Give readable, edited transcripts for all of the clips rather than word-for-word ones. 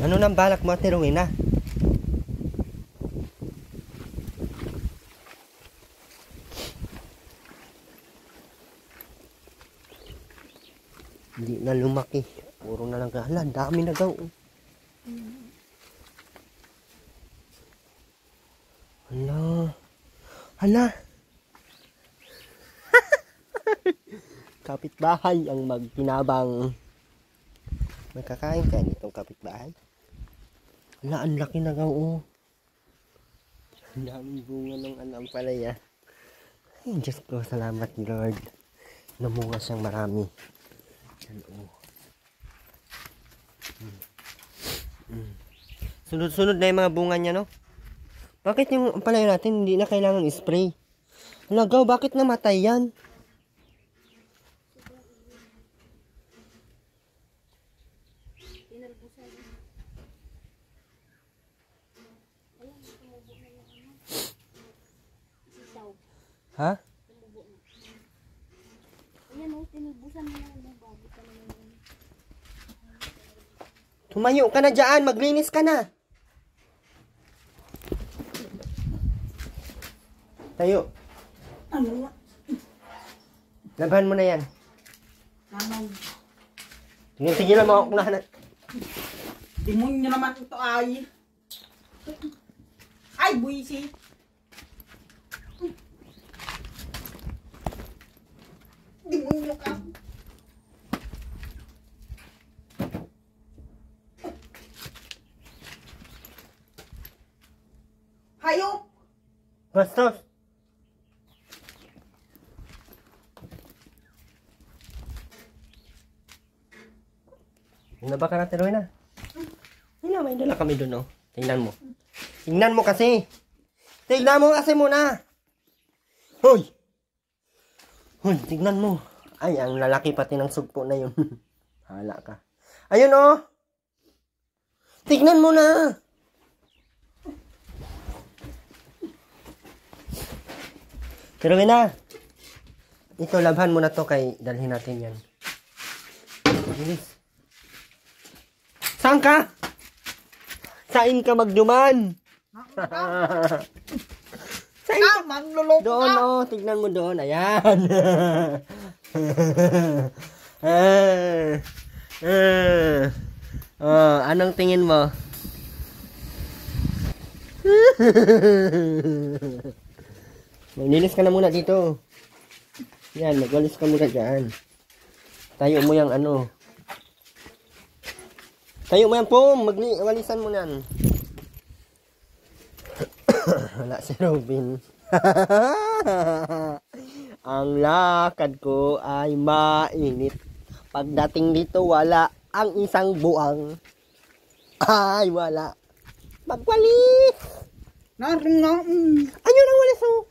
Ano nang balak mo, Ate Rowena? Hindi na lumaki. Puro na lang gahala. Dami na gaw. Hala. Hala. Kapitbahay ang magkinabang. May kakain ka nitong kapitbahay? Hala, ang laki na gaw. Ang daming bunga ng ampalaya. Ay, Diyos ko, salamat Lord. Namunga siyang marami. Sunod-sunod na yung mga bunga niya, no? Bakit yung ampalaya natin hindi na kailangan spray? Nagaw, bakit namatay yan? Ha? Tumayo ka na dyan, maglinis ka na. Tayo. Ano? Labahan mo na yan. Ano? Tingin lang mga kunahan. Demonyo naman ito ay. Ay, buwisi. Demonyo ka. Hayop. Bastos. Naba ka na, Rowena? May dala kami doon, no? Tingnan mo. Tingnan mo kasi. Tingnan mo kasi muna. Hoy! Hoy, tingnan mo. Ay, ang lalaki pati ng sugpo na yun. Hala ka. Ayun, oh! Tingnan mo na! Rowena, ito, labhan mo na to kay dalhin natin yan. Bilis. Saan ka? Sain ka magduman? Sain ka? Manlulog Doon, ka. oh. Tignan mo doon. Ayan. Oh, anong tingin mo? Maglinis ka na muna dito. Yan, magwalis ka muna dyan. Tayo mo yung ano. Tayo mo yan po. Walisan mo yan. Wala si Robin. Ang lakad ko ay mainit. Pagdating dito, wala ang isang buwang. Ay, wala. Magwalis! Naroon nga. Ayun ang walis, oh.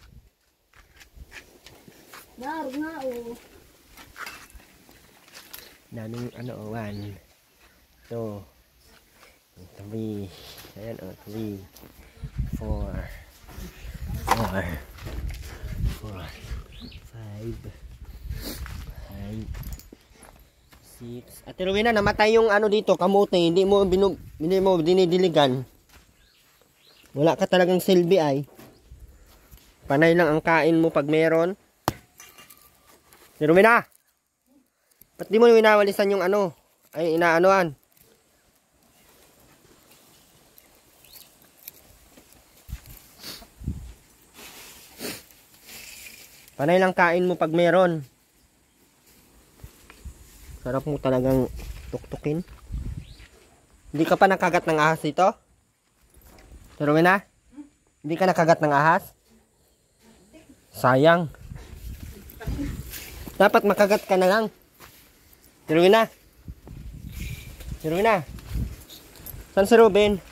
Naroon nga, oh. Daming ano, 1, 2, 3, ayan, 3, 4, 5, 6. Ate Rowena, namatay yung ano dito, kamote, hindi mo dinidiligan. Wala ka talagang silbi ay. Panay lang ang kain mo pag meron. Ate Rowena! Ba't di mo winawalisan yung ano? Ay, inaanoan. Panay lang kain mo pag meron. Sarap mo talagang tuktukin. Hindi ka pa nakagat ng ahas ito? Pero na? Hindi ka nakagat ng ahas? Sayang. Dapat makagat ka na lang. Tiruin na. Tiruin na. Saan si Ruben?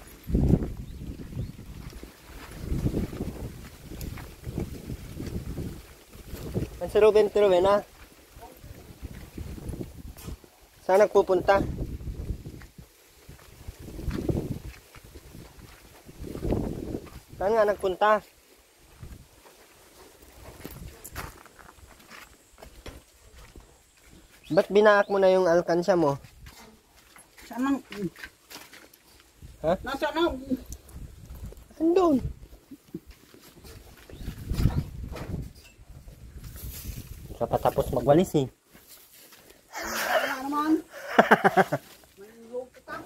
Saan si Ruben? Tiruin na. Saan nagpupunta? Saan nga nagpunta? Ba't binaak mo na yung alkansya mo? Saan ang... Ha? Nasa na? Andun. Hindi ka pa tapos magwalis eh. Wala naman. Manlulog kita.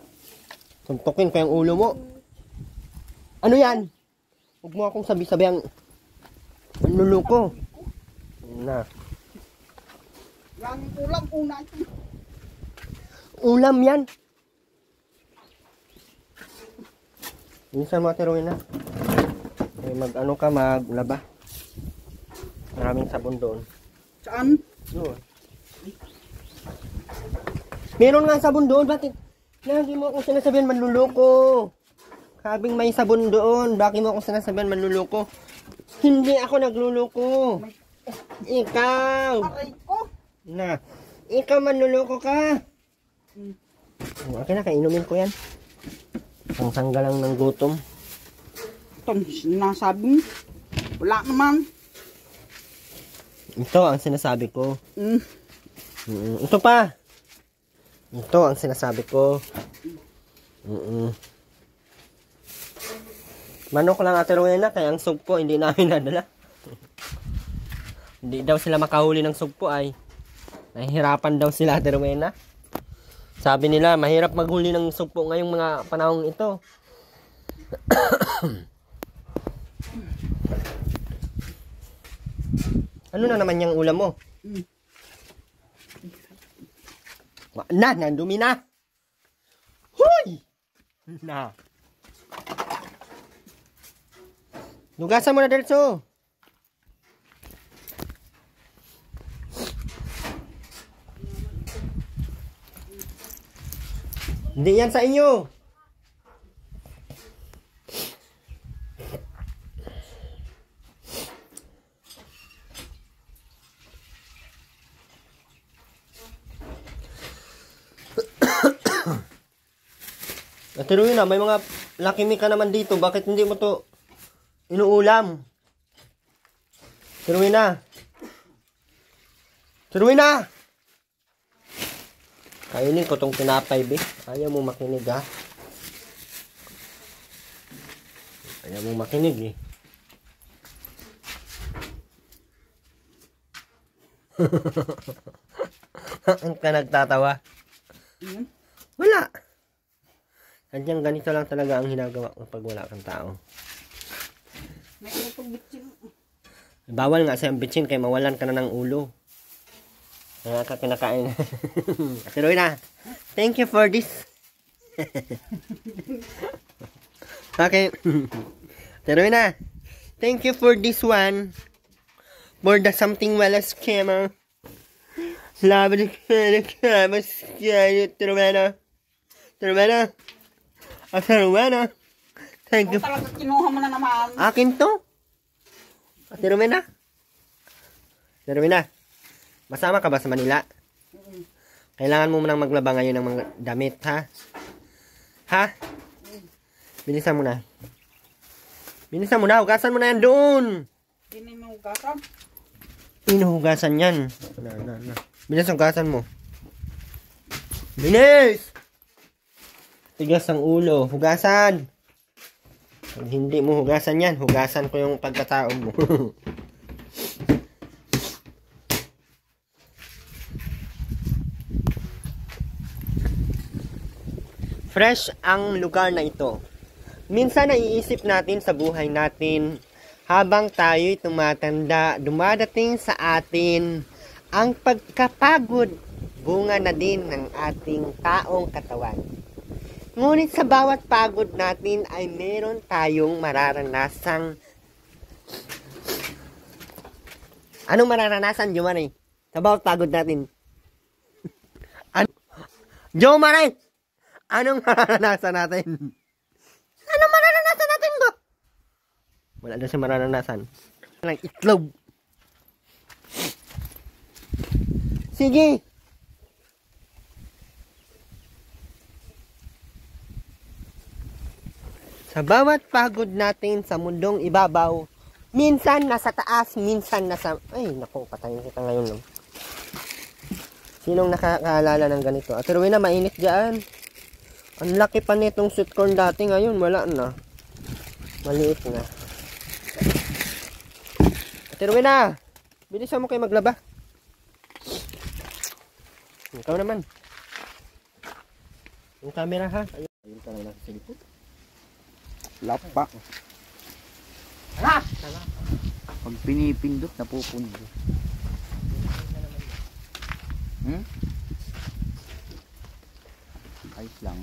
Suntukin ko yung ulo mo. Ano yan? Huwag mo akong sabi-sabi ang manluluko. Na. Yan ulam una ito. Ulam yan. Minsan mo tiruin na. Mag-ano ka, maglaba. Maraming sabon doon. Saan? Doon. Meron nga sabon doon. Bakit? Hindi mo akong sinasabihan manluloko. Sabing may sabon doon. Bakit mo akong sinasabihan manluloko? Hindi ako nagluloko. Ikaw. Aray ko. Na. Ikaw manluloko ka. Okay na, kainumin ko yan. Ang sangga lang ng gutom. Ito, sinasabi mo. Wala naman. Ito ang sinasabi ko. Mm. Ito pa. Ito ang sinasabi ko. Manok lang Ate Rowena, kaya ang sugpo hindi namin nadala. Hindi daw sila makahuli ng sugpo ay. Nahihirapan daw sila Ate Rowena. Sabi nila, mahirap maghuli ng sugpo ngayong mga panahong ito. Ano na naman yung ulam mo? Nandumi na. Huy! Na. Lugasan mo na, Delso. Hindi yan sa inyo. Natuloy na, may mga Lucky Me ka naman dito. Bakit hindi mo to inuulam? Tuloy na. Tuloy na! Kainin ko tong tinapay, be. Ayaw mo makinig, ha? Ayaw mo makinig, eh. Ang ka nagtatawa? Wala. Sadyang ganito lang talaga ang ginagawa kapag wala kang tao. May itong bitsin. Bawal nga sa bitsin kaya mawalan ka na ng ulo. Kaya ka kinakain. Pero na, thank you for this. Okay. Pero na, thank you for this one. For the something well as scammer. Love the scammer. Terumena. Terumena. Terumena. Thank you. Talaga kinuha mo na naman. Akin to. Terumena. Terumena. Masama ka ba sa Manila? Kailangan mo munang maglaba ngayon ng mga damit, ha? Ha? Bilisan mo na. Bilisan mo na. Hugasan mo na yan doon. Hindi mo hugasan. Inuhugasan yan. Na. Bilis hugasan mo. Bilis! Tigas ang ulo. Hugasan. Pag hindi mo hugasan yan, hugasan ko yung pagkatao mo. Fresh ang lugar na ito. Minsan naiisip natin sa buhay natin, habang tayo'y tumatanda, dumadating sa atin ang pagkapagod, bunga na din ng ating taong katawan. Ngunit sa bawat pagod natin ay meron tayong mararanasang... Anong mararanasan, Jomare? Sa bawat pagod natin. Jomare! Anong mararanasan natin? Anong mararanasan natin ko? Wala na siya mararanasan. Walang itlog. Sige. Sa bawat pagod natin sa mundong ibabaw, minsan nasa taas, minsan nasa... Ay, naku, patayin kita ngayon. No? Sinong nakakaalala ng ganito? At Rowena, mainit dyan. Ang laki pa nitong sweet corn dati, ngayon wala na. Maliit na. Ate Rowena, bilisan mo kayo maglaba. Ikaw naman. Yung camera ha. Ayun ka lang sa cellphone. Lapa. Hala! Pag pinipindot, napupundo. Ayos lang.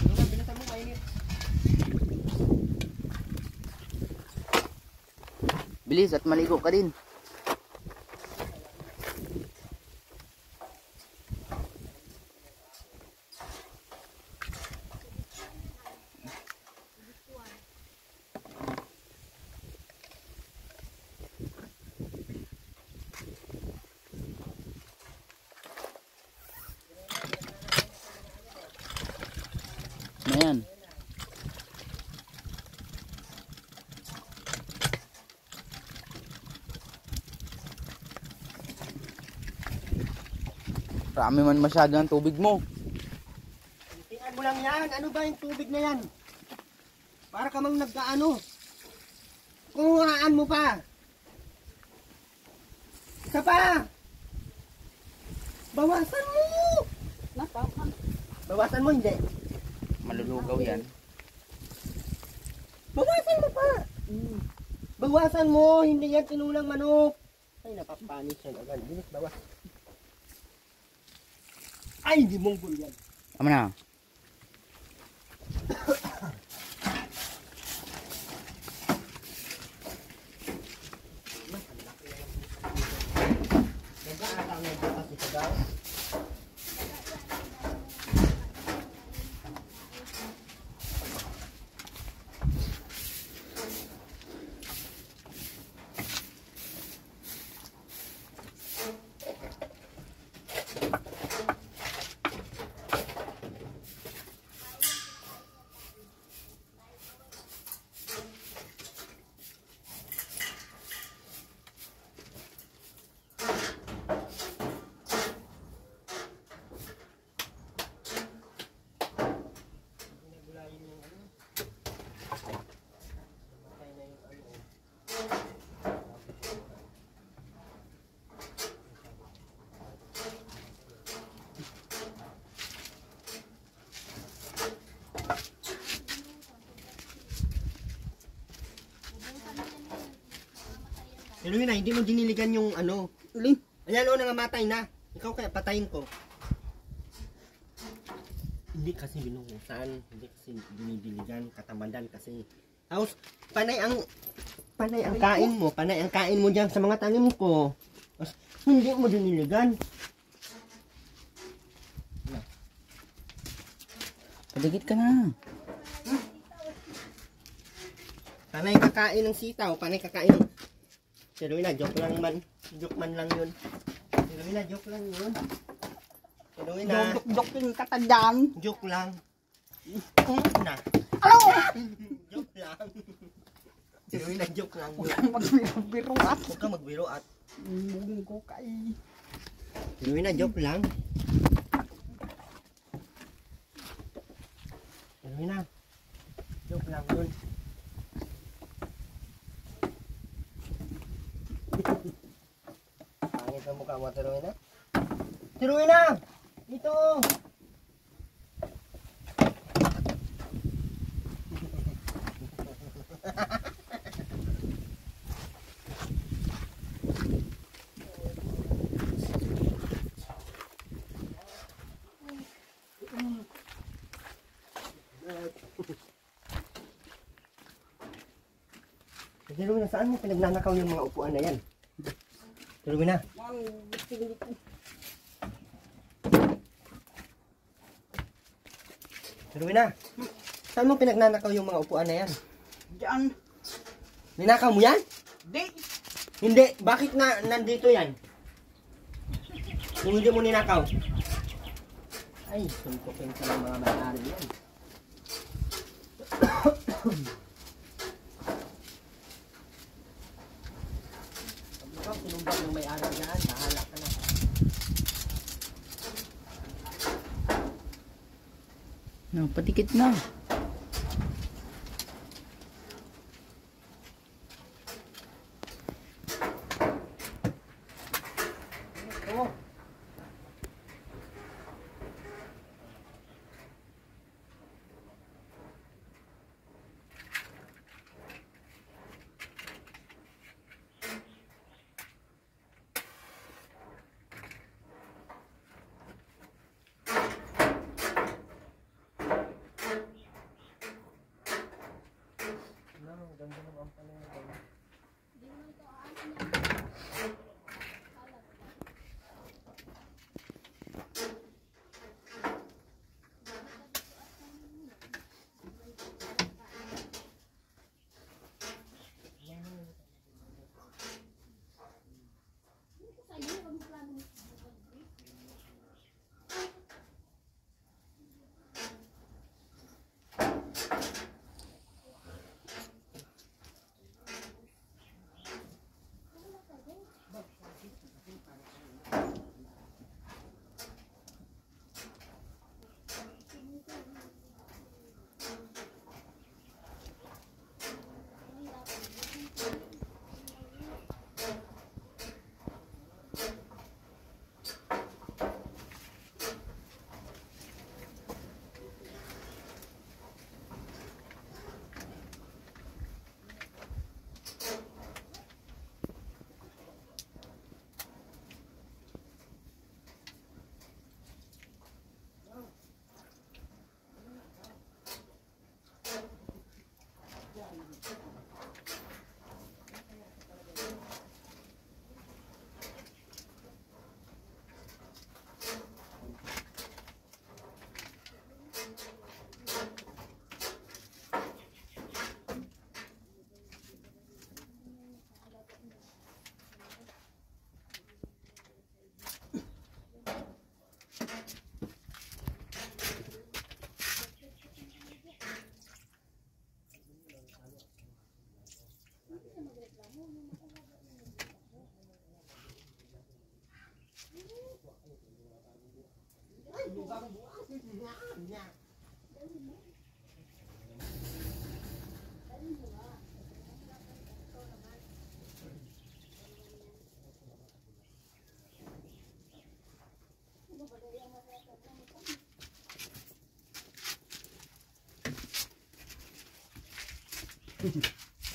Bilisan mo, mainit. Bilis at maligo ka din. Ayan. Marami man masyado ang tubig mo. Tingnan mo lang yan. Ano ba yung tubig na yan? Para ka mang nagkaano. Kuhaan mo pa. Isa pa. Bawasan mo. Napakan. Bawasan mo, hindi. Malulugaw yan. Bawasan mo pa. Bawasan mo. Hindi yan tinulang manok. Ay, napapanis yan agad. Bilis, bawas. Ay, hindi monggol yan. Tama na. Pero yun na, hindi mo diniligan yung ano. Alin? Ayan o, nangamatay na. Ikaw kaya patayin ko. Hindi kasi binuhusan. Hindi kasi dinidiligan. Katamadan kasi. Tapos, panay ang kain mo. Panay ang kain mo dyan sa mga tanim ko. Tapos, hindi mo diniligan. Paligid ka na. Panay kakain ng sitaw. Panay kakain ng... Pero yun na, joke lang man. Joke man lang yun. Pero yun na, joke lang yun. Pero yun na, Dok-dok yung katadyan. joke lang. Na. Ano? Joke lang. Pero yun na, joke lang. Huwag kang magbiro-biro at. Huwag ka magbiro at. Mungin ko kay. Pero yun na, joke lang. Pero yun na. Joke lang yun. Pangit ang mukha mo, Teruina. Teruina! Dito! Teruina, saan mo pinagnanakaw yung mga upuan na yan? Teruina. Teruina, saan mo pinagnanakaw yung mga upuan na yan? Diyan. Ninakaw mo yan? Di. Hindi. Bakit na nandito yan? Kung hindi mo ninakaw. Ay, suntukin ka ng mga may-ari yan. Ikaw, sinumbag ng may-ari yan. Bahala ka na. No, padikit na.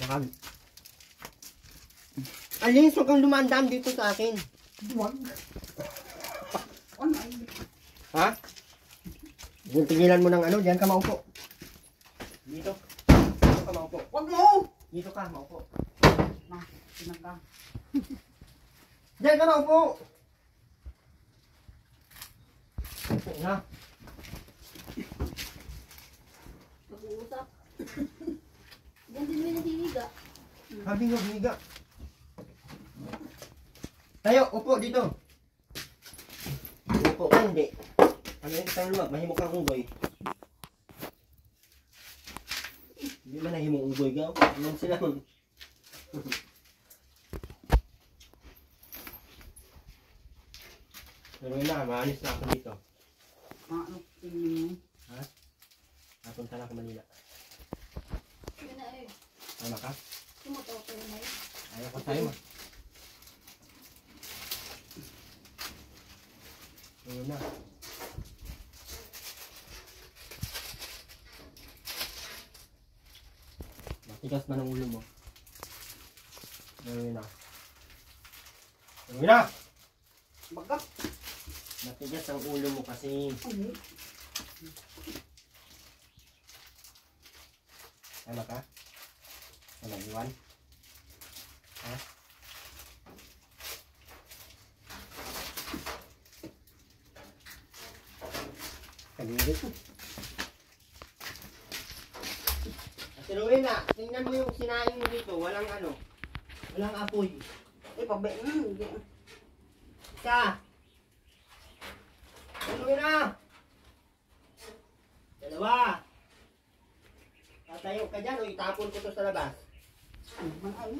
Nakag... Alis, huwag kang dumandaan dito sa akin. Duwag. Ano ay? Ha? Yung tigilan mo ng ano, diyan ka maupo. Dito. Dito ka maupo. Wag mo! Dito ka maupo. Na, sinaga. Diyan ka maupo. Upo na. Mag-uusap. Diyan din may nahihigga. Sabi nga, biga. Tayo, upo dito. Upo ka, hindi. Ano yung kitang luwag? Mahimok kang unggoy. Hindi man nahimong unggoy ka. Anong sila mo? Pero yun na, maalis na ako dito. Ano, tingin mo? Ha? Napunta na ako Manila. Yun na eh. Tama ka? Sumutok ko na eh. Ayaw ko tayo. Ayun na. Matigas ba ng ulo mo? Ayun na. Ayun na! Baga. Matigas ang ulo mo kasi. Ano? Tama ka? Wala iwan? Ha? Kalirit ko. Ate Rowena, tingnan mo yung sinaing mo dito. Walang ano. Walang apoy. Eh, pabe. Hindi. Isa. Ate Rowena. Dalawa. Tatayo ka dyan o itapon ko to sa labas. Ano ay?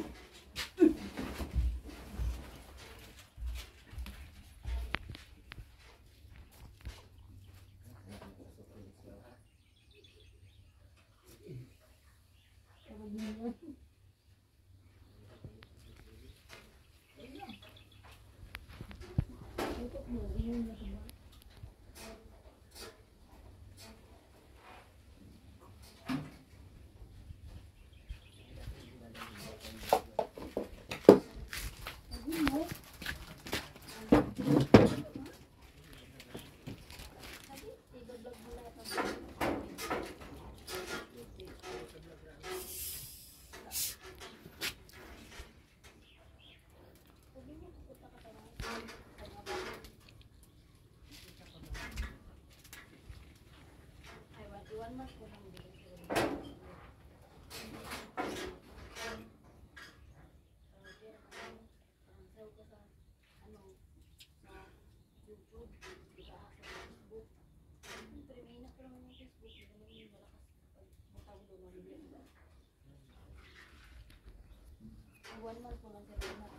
One month ko lang sa pag-uwi mo.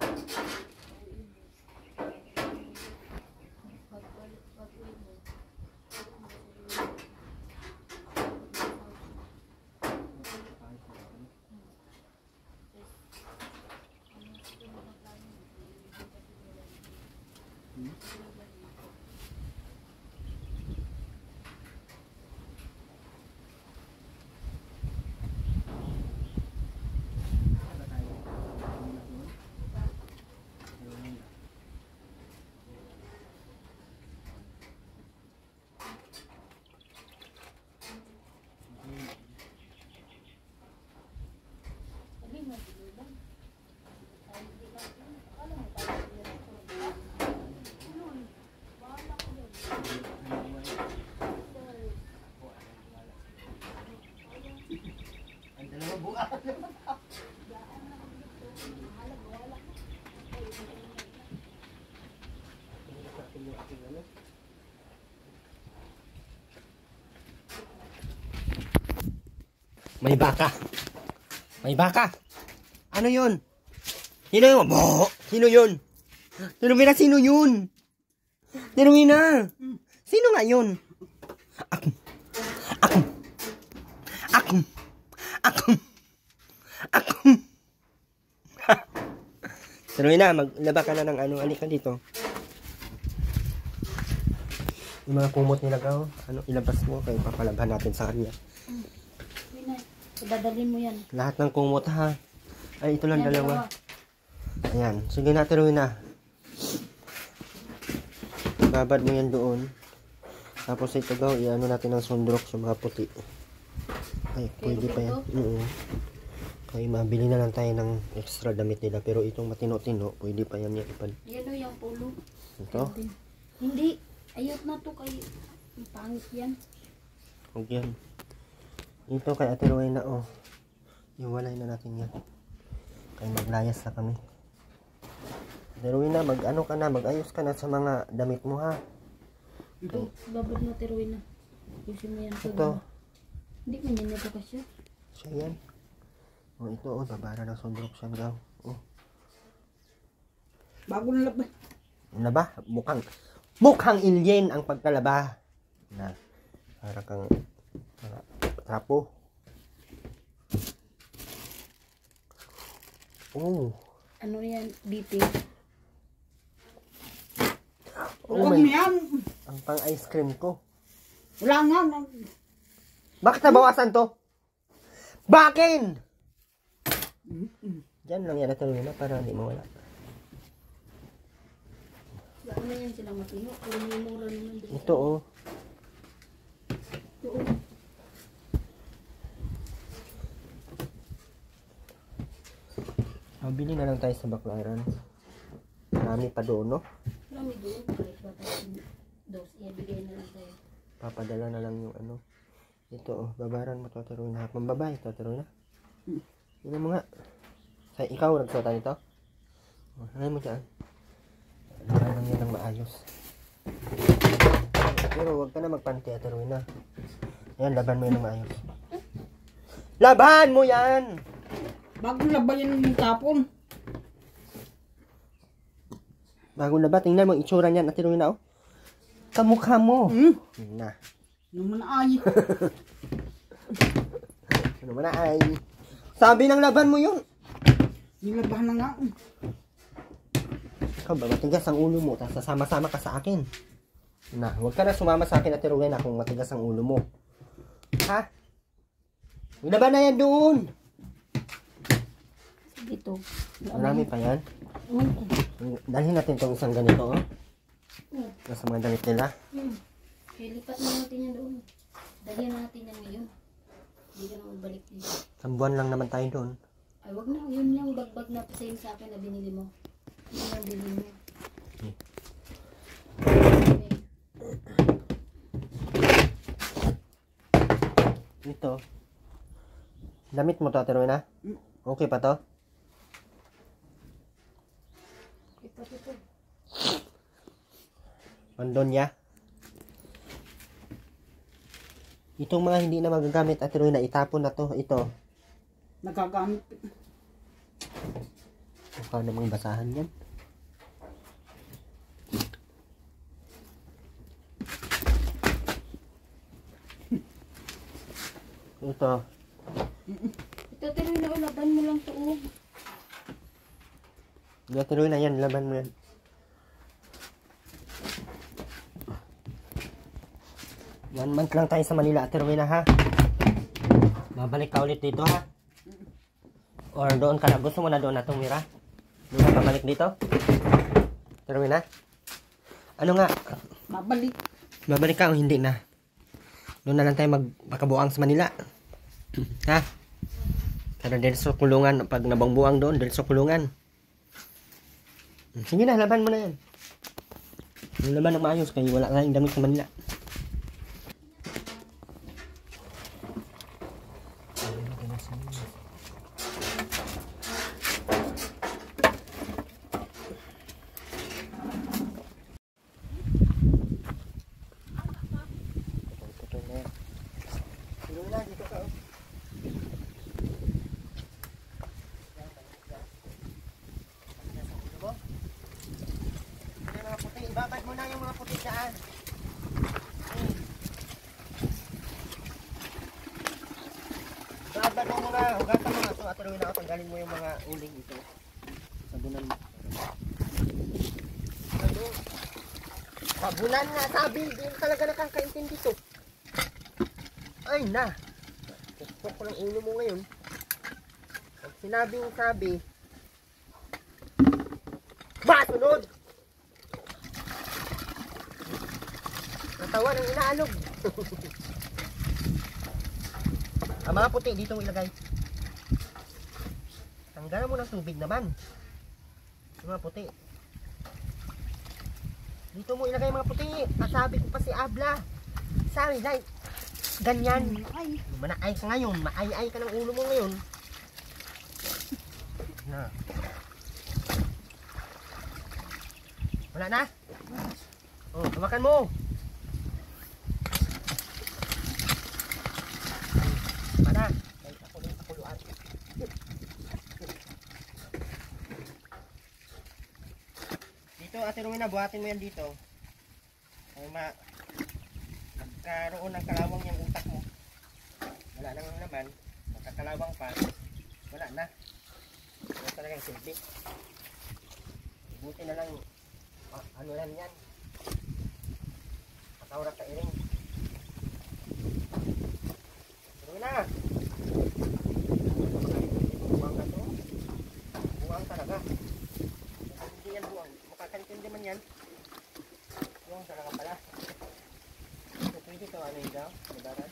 May baka. May baka. Ano yun? Sino yun? Bo! Sino yun? Tirumina, sino yun? Tirumina! Sino nga yun? Ako. Ako. Ako. Ako. Ako. Tirumina, maglaba ka na ng ano. Alika dito. Yung mga kumot nila ka, ano, ilabas mo. Kaya papalabhan natin sa kanya. Dadalhin mo yan. Lahat ng kumot ha. Ay, ito lang Yan, dalawa. Ayan. Sige na, Tirumina. Babad mo yan doon. Tapos ito daw, i-ano natin ng sundrok sa mga puti. Ay, pwede pa yan. Kaya mabili na lang tayo ng extra damit nila. Pero itong matino-tino, pwede pa yan yan. Yan o yung pulo. Ito? Hindi. Ayot na to kay pangit yan. Huwag yan. Ito kay Ate Rowena, oh. Iwalay na natin yan. Kaya maglayas na kami. Ate Rowena, mag-ano ka na, mag-ayos ka na sa mga damit mo, ha? Ito, babad mo tiruin na. Ayusin mo yan. Ito. Hindi ko niya nito kasi. Siya yan. Oh, ito, oh, babara ng sundrok siya daw. Oh. Bago na labas. Ano ba? Mukhang alien ang pagkalaba. Na, para kang trapo. Oh. Ano yan? Dito. Oh Huwag my. mo yan. Ang pang ice cream ko. Wala nga. Bakit nabawasan to? Bakin! Diyan lang yan natin na para hindi mawala. Ano na yan sila matino? Kung mura naman dito. Ito, oh. Ito. Mabili na lang tayo sa Baklaran. Marami pa doon, no? Marami doon. Kahit ba tayo dos, ibigay na lang tayo. Papadala na lang yung ano. Ito, oh. Babaran mo to, Tiruna. Pambabay to, Tiruna. Yun mo nga. Ikaw, nagsuota nito? Oh, hangay mo dyan. Laban lang yan ng maayos. Pero huwag ka na magpanti, Tiruna. Yan, laban mo yan ng maayos. Laban mo yan! Bago labas yan yung tapon. Bagong laba, tingnan mo ang itsura niyan, Ate Rowena, oh. Kamukha mo. Na. Naman ay. Ano man ay. Sabi ng laban mo yun. Nilabahan na nga. Ikaw ba, matigas ang ulo mo, tapos sasama-sama ka sa akin. Na, huwag ka na sumama sa akin, Ate Rowena, kung matigas ang ulo mo. Ha? May laban na yan doon. Dito. Marami pa yan. Dalhin natin itong isang ganito, oh. Nasa mga damit nila. Kaya lipat na natin yan doon. Dalihan natin yan ngayon. Hindi ka na magbalik dito. Isang buwan lang naman tayo doon. Ay, wag na. Yun lang bagbag na sa'yo sa akin na binili mo. Yun lang binili mo. Ito. Damit mo to, Ate Rowena? Okay pa to? Ito. Pandonya. Itong mga hindi na magagamit, Ate Rowena, itapon na to. Ito. Nagagamit. Mukha namang basahan yan. Ito. Ito, tinuloy na ulaban mo lang to. Ate Rowena, yan. Laban mo yan. One month lang tayo sa Manila, Ate Rowena, ha? Babalik ka ulit dito, ha? Or doon ka na. Gusto mo na doon na tumira? Doon ka babalik dito? Ate Rowena? Ano nga? Mabalik. Babalik ka o hindi na? Doon na lang tayo magpakabuang sa Manila. Ha? Para dahil sa kulungan, pag nabangbuang doon, dahil sa kulungan. Sige na, laban mo na yan. Yung laban ng maayos, kaya wala tayong damit sa Manila. Ibabad mo na yung mga puti dyan. Ibabad mo muna. Hugatan mo nga ito. At rin ako. Tanggalin mo yung mga uling ito. Sabunan mo. Ano? Sabunan nga. Sabi. Hindi talaga nakakaintindi ito. Ay na. Kusok ko ng ulo mo ngayon. Pag sinabing sabi. Sunod! Natawa ng inaalog. Ang mga puti dito mo ilagay. Tanggalan mo ng tubig naman. Yung mga puti. Dito mo ilagay mga puti. Kasabi ko pa si Abla. Sabi, like, ganyan. Manaay ka ngayon. Maay-ay ka ng ulo mo ngayon. Na. Wala na? Oh, hawakan mo. Para. Kahit ako din sa kuluan. Dito, Ate Rowena, buhatin mo yan dito. Ay magkaroon ng kalawang yung utak mo. Wala nang naman. Magkakalawang pa. Wala na. Wala talagang silbi. Buti na lang. Ano yan yan? Patawrak ka iring. Tuloy na. Buwang na to. Buwang talaga. Hindi yan buwang. Makakantindi man yan. Buwang talaga pala. So, pwede ito ano yun daw? Libaran.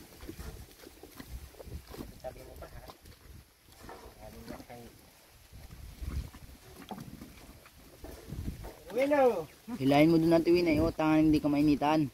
Sabi mo pa ha? Sabi mo kay... Winnow! Hilahin mo doon natin, Win. Ay, tangan hindi ka mainitan.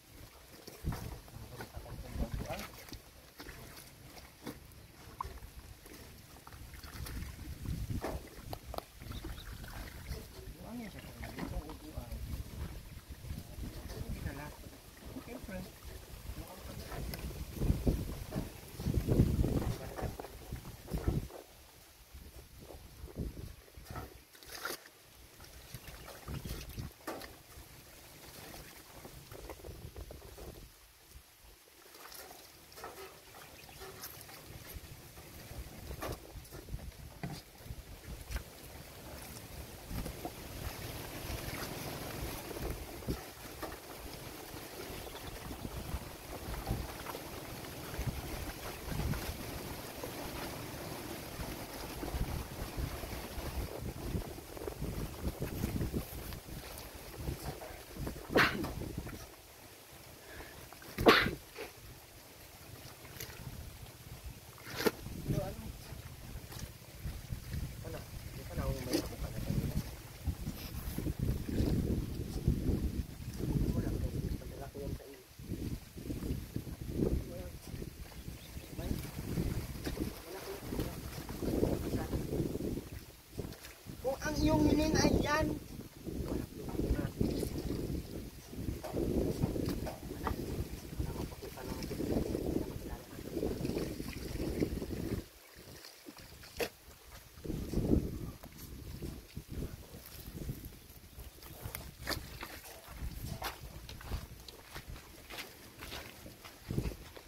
yung hiling ay dyan.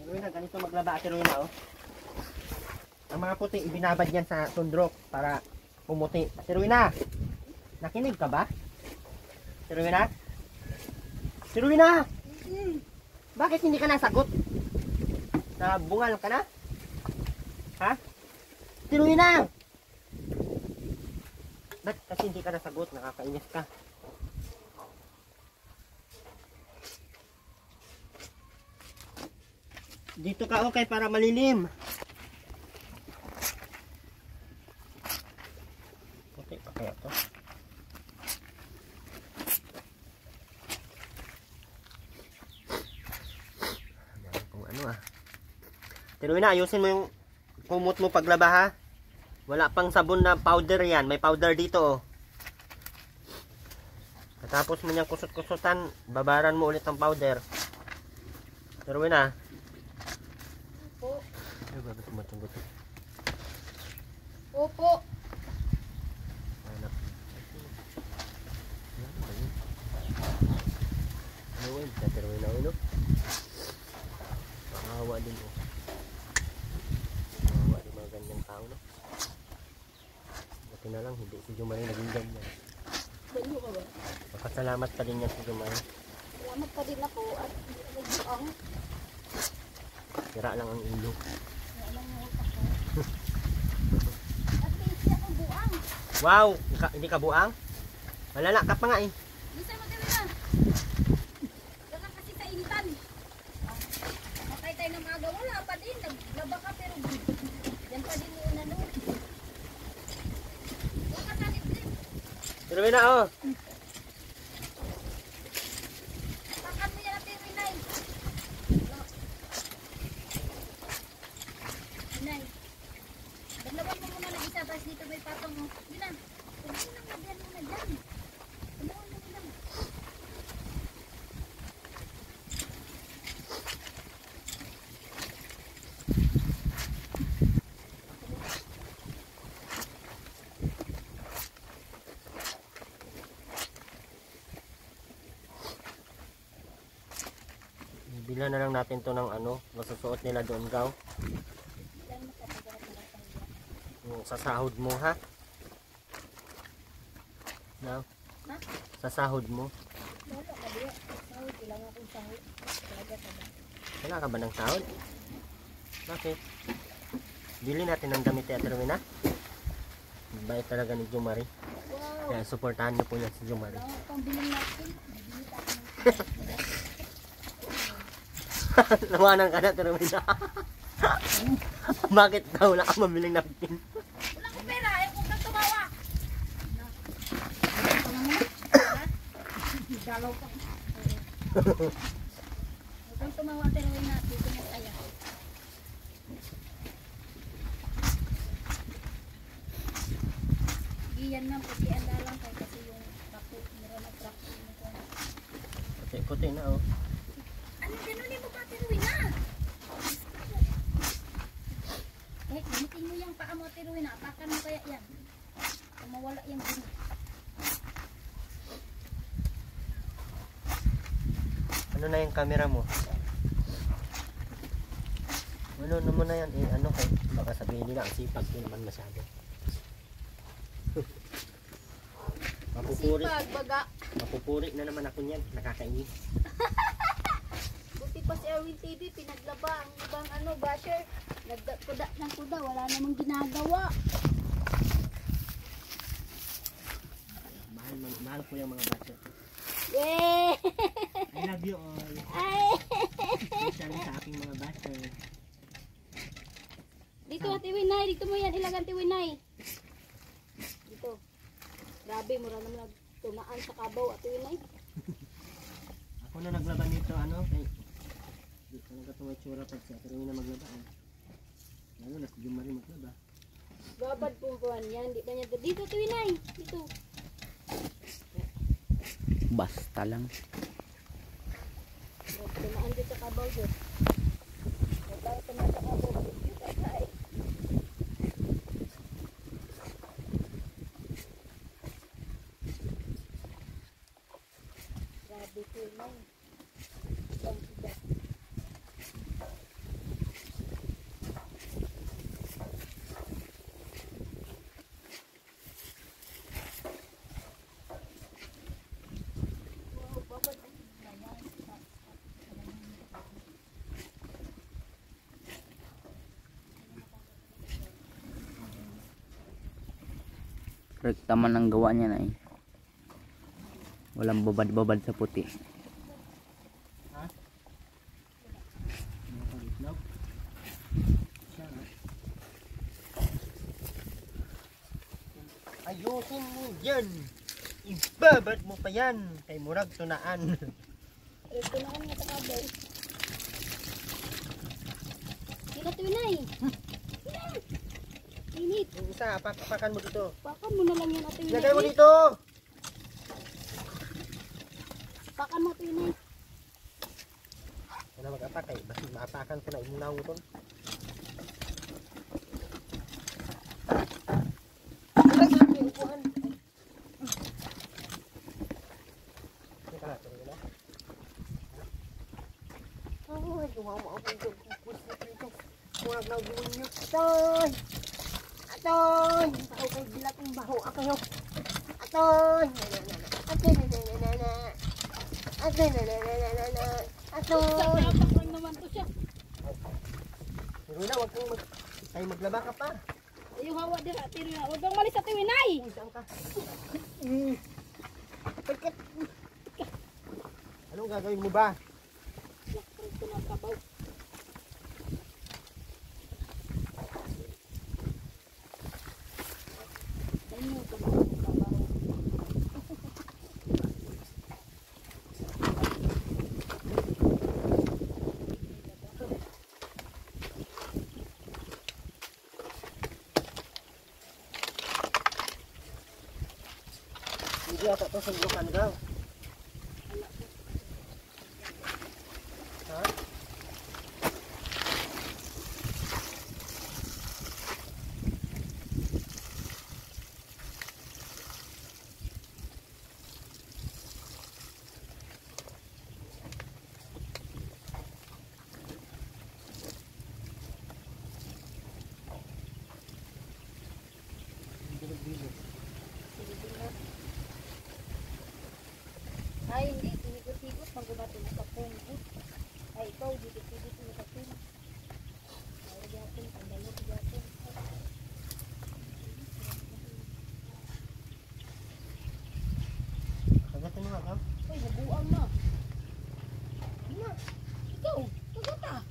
Rowena, ganito maglaba Ate Rowena, oh. Ang mga puti, ibinabad yan sa tundrok para pumuti. Ate Rowena, nakinig ka ba? Ate Rowena? Ate Rowena! Bakit hindi ka nasagot? Nabungal ka na? Ha? Ate Rowena! Ba't kasi hindi ka nasagot? Nakakainis ka. Dito ka okay para malilim. Okay pa kaya to? Ayan, kung ano ah. Pero na, ayusin mo yung kumot mo paglaba ha. Wala pang sabon na powder yan. May powder dito oh. Katapos mo niyang kusot-kusutan, babaran mo ulit ang powder. Pero na. Opo. Nakahawa din po. Nakahawa din mga ganyang tao, no? Buti na lang, hindi si Jumari naging ganyan. Balo ka ba? Magpasalamat pa din yan si Jumari. Salamat pa din ako at nagbuang. Sira lang ang ilo. Alam mo utak ko. At hindi ako buang. Wow! Hindi ka buang? Malala ka pa nga eh. Bisa mo tayo na. Wala kasi sa initan. Matay tayo ng aga. Wala pa din. Naglaba ka pero yan pa din yung ano. Wala ka sa libre. Pero na oh. Takan mo yan natin, Winay. Winay. Baglaban mo muna ng isa. Tapos dito may patong mo. Yun lang. Huwag mo nang lagyan mo na dyan. Ano mo lang. Bila na lang natin to ng ano, masusuot nila doon gaw. Yung sa sahod mo ha. No? Ha? Sa sahod mo. Wala ka diya. Sahod. Kailangan akong sahod. Talaga ka ba? Wala ka ba ng sahod? Bakit? Bili natin ng damit ni Ate Rowena. Bait talaga ni Jumari. Wow. Kaya supportahan niyo po yan si Jumari. Kailangan pang bilang natin. Bibili tayo ng Lawanan ka na Ate Rowena. Bakit daw wala ka mabiling napkin? wala ko pera. Ayaw ko kang tumawa. Dalaw pa. Huwag kang tumawa. Pero na. Dito na tayo. Iyan na. Puti ang dalang kayo. Kasi yung trapo. Meron na trapo. Puti-puti na oh. Ano ganunin mo ba? Tiruin na. Kahit gamitin mo yung paa mo. Tiruin na. Apakan mo kaya yan. Kung mawala yung gini. Ano na yung camera mo? Ano naman na yan? Eh, ano kay? Baka sabihin nila ang sipag ko naman masyado. Mapupuri. Sipag, baga. Mapupuri na naman ako niyan. Nakakainis. Buti pa si Erwin TV, pinaglaba ang ibang ano, basher. Nagkuda ng kuda, wala namang ginagawa. Mahal ko yung mga bata. Yay! I love you all. Ay! Especially sa aking mga bata. Dito, Ate Winay, dito mo yan, ilagan Ate Winay. Dito. Grabe, mura naman nagtunaan sa kabaw, Ate Winay. Ako na naglaba nito, ano, kay... Hindi talaga tumitsura pag sa pero na maglaba. Lalo na si Jumari maglaba. Babad pong buwan yan, di ba niya? Dito, Ate Winay, dito. Basta lang. Tumaan dito sa kabaw dito. Ito tumaan sa kabaw dito. Ay. Grabe ko lang. Rekta man ang gawa niya na eh. Walang babad-babad sa puti. Ayusin mo yan. Ibabad mo pa yan. Kay murag tunaan. Tumaan nga sa kabaw. Hindi ka tunay. Init. Yung isa, apakan mo dito. Pakan mo na lang yan ate Winay. Lagay mo dito. Pakan mo ate Winay. Wala mag-apak eh. Basta maapakan ko na imunaw ito. Ay, sabi yung upuan. Teka na, tuloy na. Ay, gumawa ako dito. Huwag na gumunyo. Atoy! Atoy! Tao kay bilat ng baho. Akayo. Atoy! Atoy! Atoy! Atoy! Pakan naman to siya. Pero na, huwag kang tayo maglaba ka pa. Ayaw hawa din ate Winay. Huwag kang malis ate Winay. Uy, saan ka? Anong gagawin mo ba? Lakpan ko ng kabaw. Ano ito mga kabaw? Hindi ata ito sa lukan daw. Ha? Ay, hindi. Tinigot-tigot. Magbabato na sa punggot. Ay, ikaw. Dikit-dikit mo sa punggot. Ay, gapon. Pandalo sa gapon. Kagatin mo nga ka? Ay, nabuang na. Na. Ikaw. Kagata.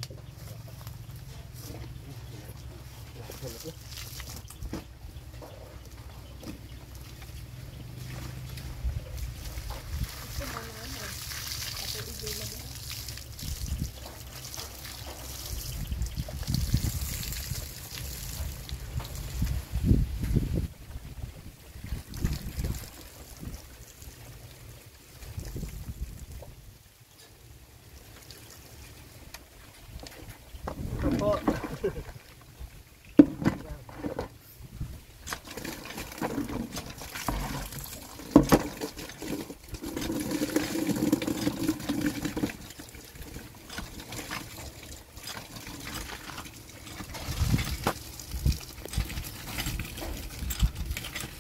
Opo.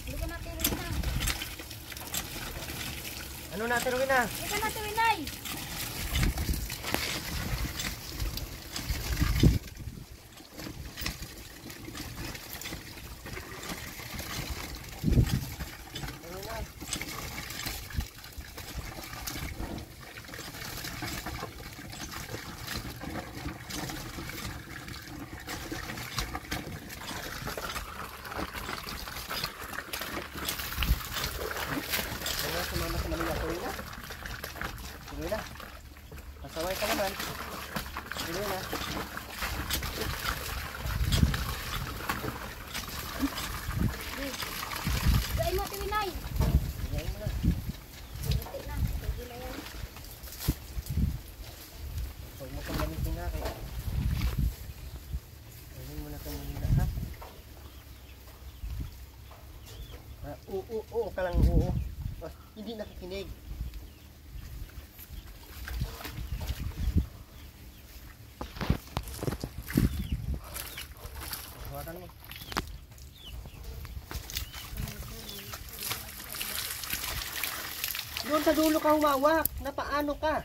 Hindi ka natiruin na. Ano na, tiruin na? Hindi ka natiruin na. Ano, sumama sa Manila, tiruin na? Oo ka lang, oo. Ah, hindi nakikinig. Hawakan mo. Doon sa dulo ka humawak. Napaano ka?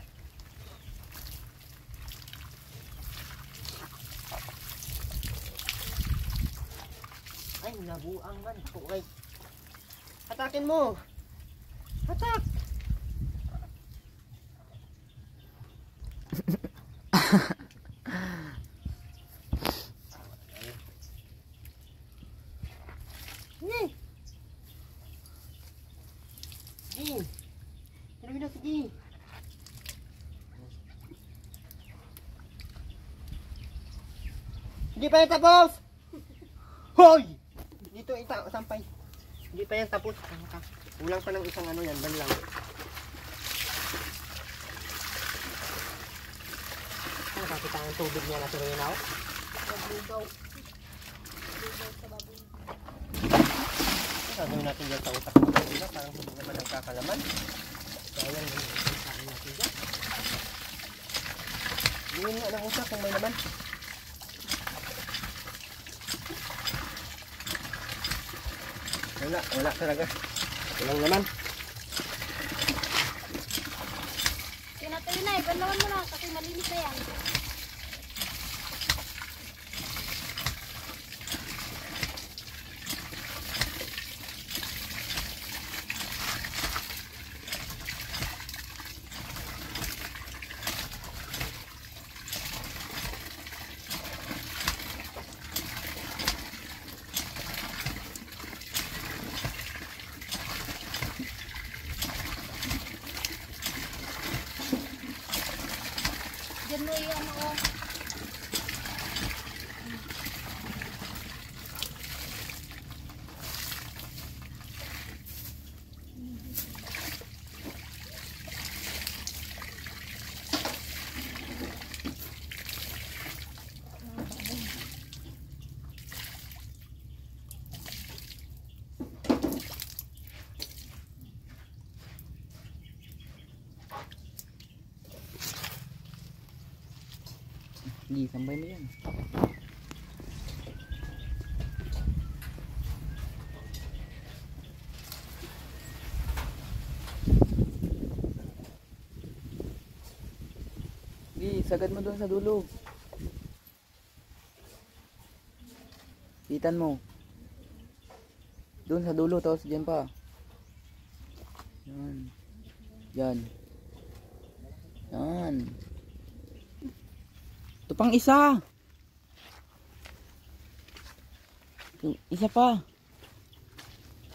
Ay, nabuang man. Okay. Hatakin mo. Hatak. Sige. Sige. Sige na, sige. Hindi pa yan tapos. Hoy! Dito sampay. Hindi pa yan tapos. Kulang pa ng isang ano yan, banlang. Nakakita ang tubig niya na Serena. Lugaw. Lugaw sa baboy. Gagawin natin dyan sa utak ng Serena. Parang hindi naman nagkakalaman. Sayang yung kain natin dyan. Gawin nga ng utak kung may laman. Wala talaga. Walang laman. Tinatayo na, banlawan mo na kasi malinis na yan. Diyan mo yung ano. Sige, sambay mo yan. Sige, sagad mo doon sa dulo. Hitan mo. Doon sa dulo, tapos dyan pa. Yan. Yan. Yan. Ito pang isa. Yung isa pa.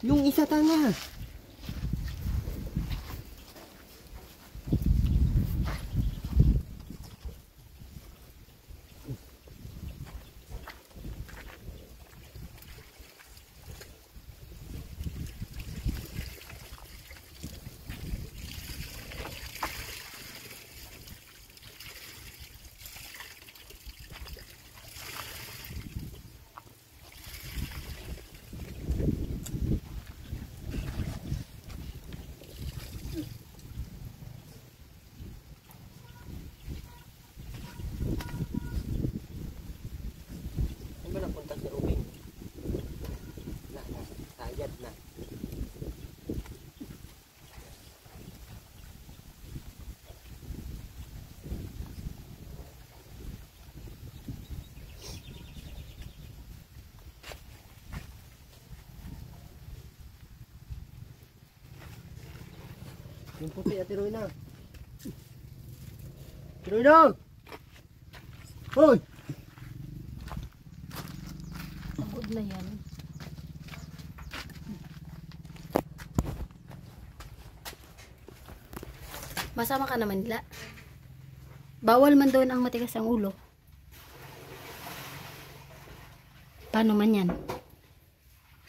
Yung isa tanga. Saan ba napunta si Rubin? Sayad na. Yung puti at tiruin na. Tiruin na! Hoy! Pagod na yan. Masama ka naman nila. Bawal man doon ang matigas ang ulo. Paano man yan?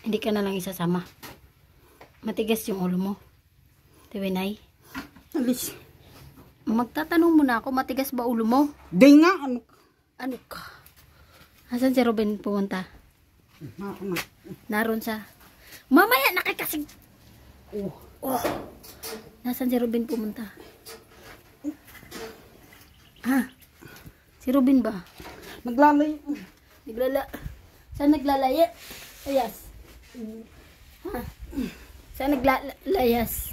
Hindi ka na lang isasama. Matigas yung ulo mo. Tiwinay. Alis. Magtatanong muna ako, matigas ba ulo mo? Di nga, ano ka? Ano ka? Asan si Ruben pumunta? Na. Naroon sa... Mamaya nakakasig. Oh. Oh. Nasaan si Robin pumunta? Ha? Si Robin ba? Naglalay. Saan naglalaya? Ayas. Ha? Saan naglalayas?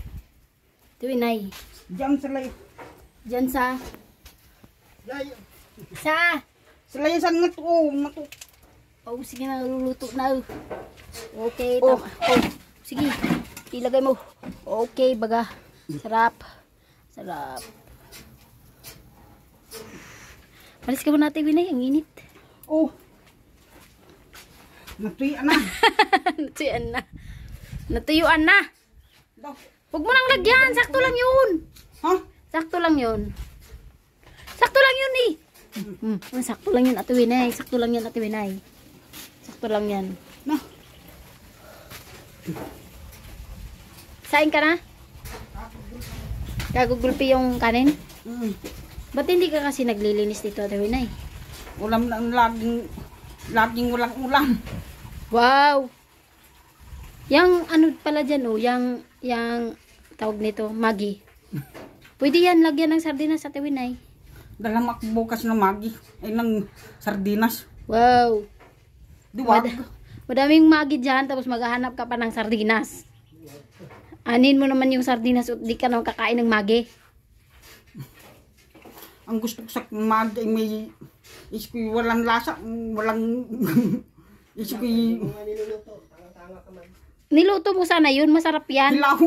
Tuwinay. Diyan sa lay. Diyan sa... Sa... Sa layasan nga to. Oh, sige na, luluto na. Okay, Oh. tama. Oh, sige. Ilagay mo. Okay, baga. Sarap. Sarap. Malis ka mo natin, Winay. Ang init. Oh. Natuyaan na. Natuyuan na. Natuyuan na. Daw. Huwag mo nang lagyan. Sakto lang yun. Ha? Sakto lang yun. Sakto lang yun eh. Sakto lang yun, Ate Winay. Sakto lang yan, Ate Winay. Sakto lang yan. Na. Sain ka na? Kagugulpi yung kanin? Ba't hindi ka kasi naglilinis dito, Ate Winay? Ulam na laging walang ulam. Wow! Yang ano pala dyan, oh, yang tawag nito, Maggi. Pwede yan, lagyan ng sardinas, Ate Winay. Dalam ako bukas na magi. Ay ng sardinas. Wow! Diwag. Madaming Maggi dyan, tapos maghahanap ka pa ng sardinas. Anin mo naman yung sardinas at di ka naman kakain ng Maggi. Ang gusto ko sa magi ay may iskoy walang lasa. Walang iskoy Niluto mo sana yun, masarap yan. hilaw.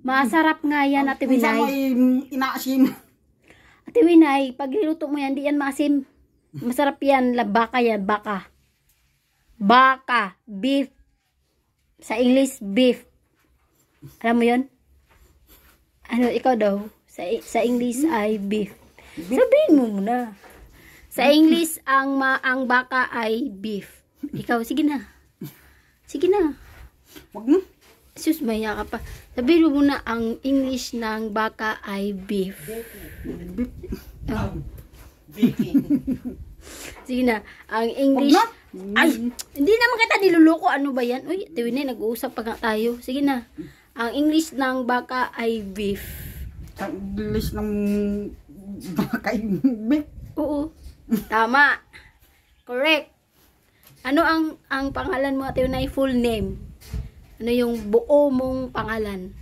Masarap nga yan, Ate Kung saan Winay. may inaasim. Ate Winay, pag niluto mo yan, di yan maasim. Masarap yan, baka yan, baka. Baka, beef. Sa English, beef. Alam mo yun? Ano, ikaw daw, sa English ay beef. Sabihin mo muna. Sa English, ang baka ay beef. Ikaw, sige na. Sige na. Wag mo. Sus, maya ka pa. Sabihin mo muna, ang English ng baka ay beef. Oh. Sige na. Ang English... Wag Ay, hindi naman kita niluloko. Ano ba yan? Uy, Ate Winay, nag-uusap pa nga tayo. Sige na. Ang English ng baka ay beef. Sa English ng baka beef. Oo. Tama. Correct. Ano ang pangalan mo, Ate Winay? Full name. Ano yung buo mong pangalan?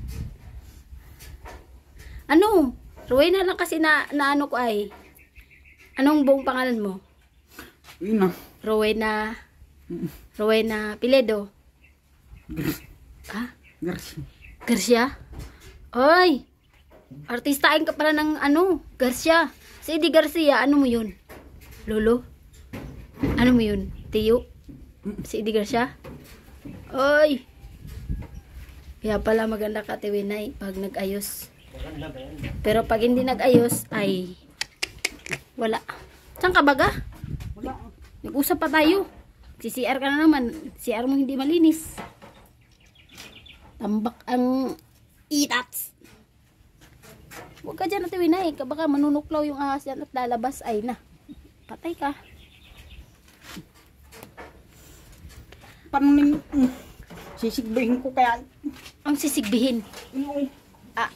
Ano? Rowena lang kasi na ano ko ay. Anong buong pangalan mo? Yun na. Rowena Piledo. Ha? Garcia. Garcia? Ay! Artistain ka pala ng ano? Garcia. Si Eddie Garcia, ano mo yun? Lolo? Ano mo yun? Tiyo? Si Eddie Garcia? Ay! Kaya pala maganda ka, Ate Winay, pag nag-ayos. Pero pag hindi nag-ayos, ay wala. Saan ka baga? Wala. Nag-usap pa tayo. Si CR ka na naman. CR mo hindi malinis. Tambak ang itats. Huwag ka dyan, Ate Winay. Baka manunuklaw yung ahas yan at lalabas. Ay na. Patay ka. Paano sisigbihin ko kaya Ang sisigbihin. yung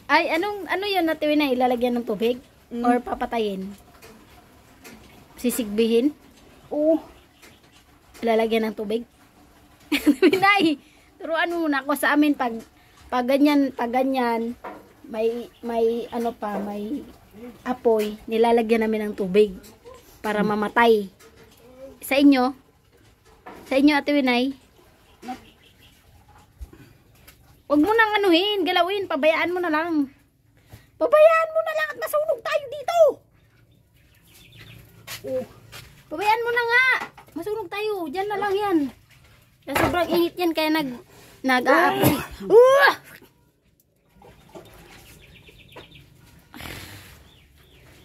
Ay, ano yun, Ate Winay? Ilalagyan ng tubig? Or papatayin? Sisigbihin? oh Ilalagyan ng tubig? Winay, turuan mo muna ako sa amin pag ganyan, may ano pa, may apoy, nilalagyan namin ng tubig para mamatay. Sa inyo, Ate Winay, huwag mo nang anuhin, galawin, pabayaan mo na lang. Pabayaan mo na lang at masunog tayo dito. Oh, pabayaan mo na nga. Masunog tayo. Diyan na lang yan. Kaya sobrang init yan kaya nag-aapoy.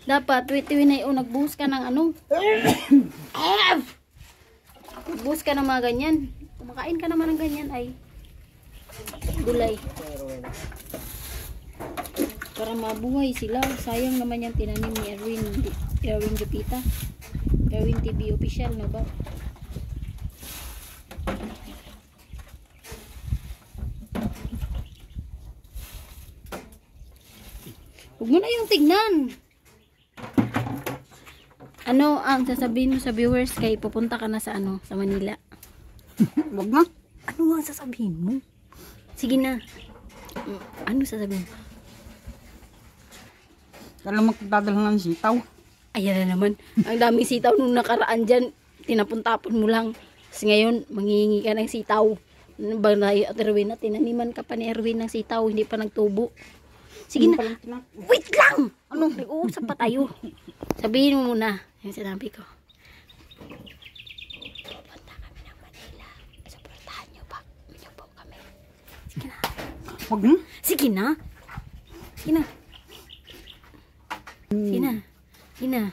Dapat, Winay, nagbuhos ka ng ano. Nagbuhos ka ng mga ganyan. Kumakain ka naman ng ganyan ay gulay. Para mabuhay sila. Sayang naman yung tinanim ni Erwin Jupita. Erwin TV official na ba? Huwag mo na yung tignan. Ano ang sasabihin mo sa viewers kay pupunta ka na sa ano, sa Manila? Wag na. Ano ang sasabihin mo? Sige na. Ano sasabihin mo? Kala magdadala ng sitaw. Ayan na naman. Ang daming sitaw nung nakaraan dyan. Tinapon-tapon mo lang. Kasi ngayon, manghihingi ka ng sitaw. Ano ba na at Erwin na? Tinaniman ka pa ni Erwin ng sitaw. Hindi pa nagtubo. Sige na. Wait lang! Ano? Nag-uusap pa tayo. Sabihin mo muna. Yung sinabi ko. Pupunta kami ng Manila. Supportahan niyo ba? Niyo po kami. Sige na. Wag na. Sige na. Sige na. Sige na. Sige na.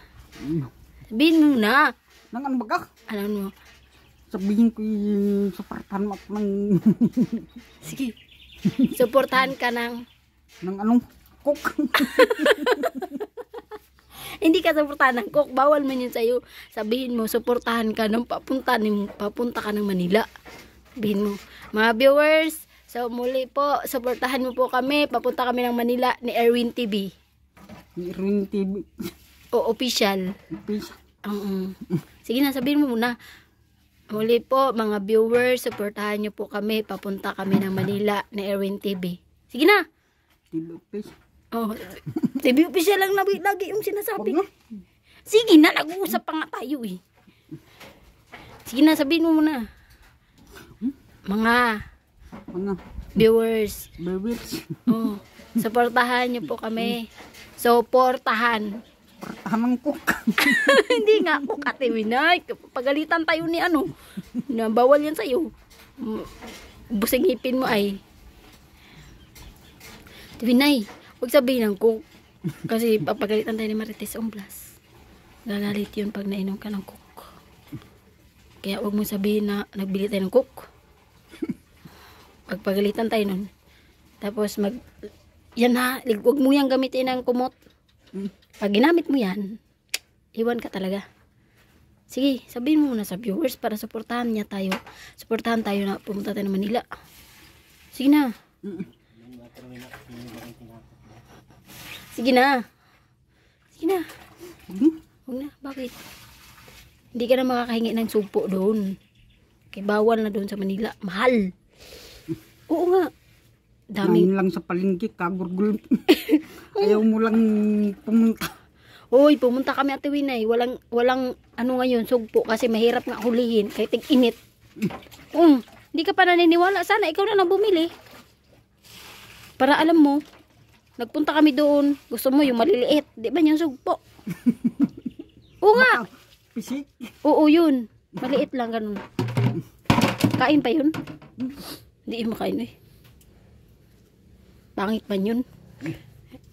Sabihin mo na. Nang ano baga? Alam mo. Sabihin ko yung suportahan mo ako ng Sige. Suportahan ka ng ng anong cook. hindi ka suportahan ng cook. Bawal man yun sa'yo. Sabihin mo, suportahan ka ng papunta ka ng Manila. Sabihin mo, mga viewers, so muli po, suportahan mo po kami. Papunta kami ng Manila ni Erwin TV. Ring TV. O official. Please. Sige na, sabihin mo muna. Muli po, mga viewers, suportahan nyo po kami. Papunta kami ng Manila ni Erwin TV. Sige na. TV please. Oh, TV official lang lagi yung sinasabi. Wag na. Sige na, nag-uusap pa nga tayo eh. Sige na, sabihin mo muna. Mga Mga viewers, babies. oh, suportahan nyo po kami. Suportahan. Suportahan ng cook. Hindi nga ako katiwinay. Pagalitan tayo ni ano. Na bawal yan sa'yo. Busing ngipin mo ay. Tiwinay, huwag sabihin ng cook. Kasi papagalitan tayo ni Marites Omblas. Gagalit yun pag nainom ka ng cook. Kaya huwag mo sabihin na nagbili tayo ng cook. Pagpagalitan tayo nun. Tapos yan ha, huwag mo yan gamitin ng kumot. Pag ginamit mo yan, iwan ka talaga. Sige, sabihin mo muna sa viewers para suportahan niya tayo. Suportahan tayo na pumunta tayo ng Manila. Sige na. Sige na. Sige na. Huwag na. Bakit? Hindi ka na makakahingi ng sumpo doon. Kaya bawal na doon sa Manila. Mahal. Oo nga. Daming lang sa palengke, kagurgul. Ayaw mo lang pumunta. Hoy, pumunta kami Ate Winay. Walang ano ngayon, sugpo. Kasi mahirap nga hulihin. Kaya tig-init. Hindi ka pa naniniwala. Sana ikaw na lang bumili. Para alam mo, nagpunta kami doon. Gusto mo yung maliliit. Di ba yung sugpo? Oo nga. Pisik. Oo yun. Maliit lang ganun. Kain pa yun? Hindi makain eh. Pangit pa yun.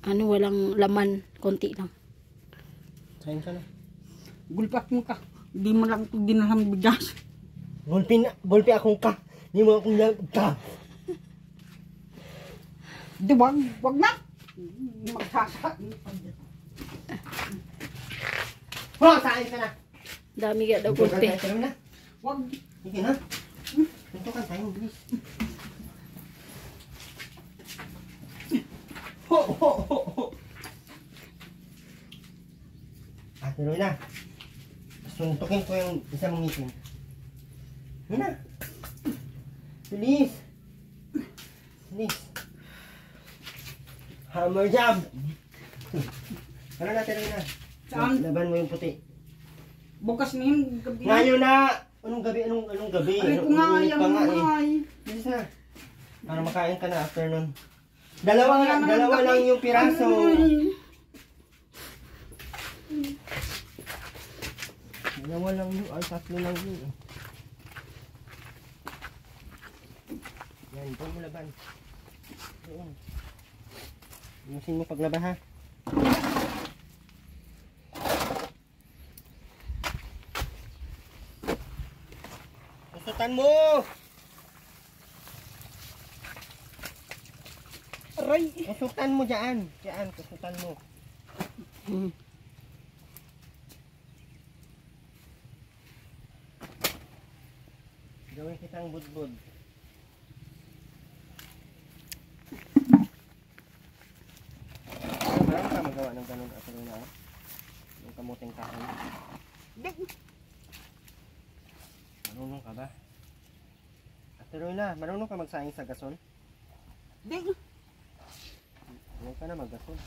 Ano, walang laman. Konti lang. Kain ka na. Gulpat mo ka. Hindi mo lang ito dinalang bigas. Bulpi akong ka. Hindi mo akong ka. Di wag na. Magsasa. Kain ka na. Dami ka daw kulpe. Wag. Sige na. Tuntukan tayo, bilis. Tuloy na. Suntukin ko yung isang ngipin. Yun na. Bilis. Bilis. Hammer job. Ano natin na? Saan? Laban mo yung puti. Bukas na yun. Gabi. Ngayon na. Anong gabi? Anong gabi? Ay, kung nga Init yan pa nga ay. Bilis na. Para makain ka na after nun. Dalawa lang yung piraso. Dalawa lang yun. Ay, tatlo lang yun. Yan, doon mo laban. Doon. Ayusin mo paglaba ha. Kusutan mo! Aray. Kusutan mo dyan. Dyan, kusutan mo. Gawin kitang budbud. Ano ba? ng ganun at na yung kamuting kahoy. Di. Marunong ka ba? Ate Rowena, marunong ka magsaing sa gason? Di. Huwag ka na maggason.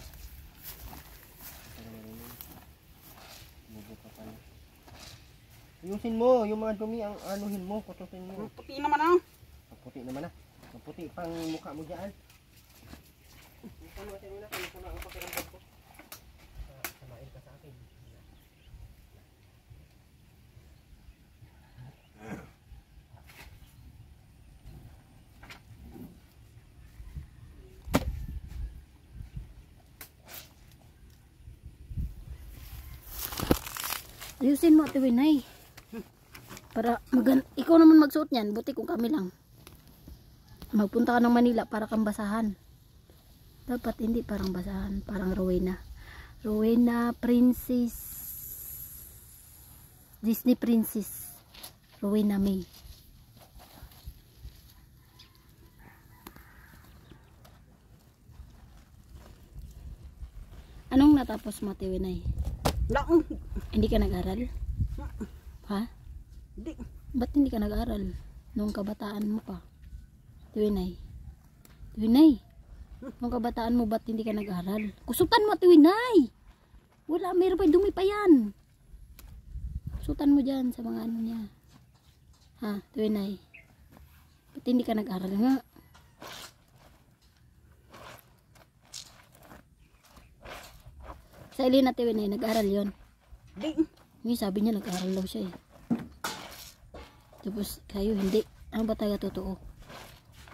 Bubo ka pala. Ayusin mo, yung mga dumi ang anuhin mo, kutusin mo. Puti naman ah. Maputi naman na. Maputi pang mukha mo dyan. Ano Ate Rowena, kung ko na ang pakiramdam ko. Samain ka sa akin. Ayusin mo, Ate Winay. Para ikaw naman magsuot niyan, buti kung kami lang. Magpunta ka ng Manila para kang basahan. Dapat hindi parang basahan, parang Rowena. Rowena Princess. Disney Princess. Rowena May. Anong natapos mo, Ate Winay? Lang. Hindi ka nag-aral? Ha? Di. Ba't hindi ka nag-aral? Nung kabataan mo pa. Tuwinay. Tuwinay. Nung kabataan mo, ba't hindi ka nag-aral? Kusutan mo, Tuwinay. Wala, meron pa, dumi pa yan. Kusutan mo dyan sa mga ano niya. Ha, Tuwinay. Ba't hindi ka nag-aral nga? Sa Elena, Tuwinay, nag-aral yon. Di. Ngayon sabi niya nag-aral daw siya eh. Tapos kayo hindi. Ano ba tayo totoo?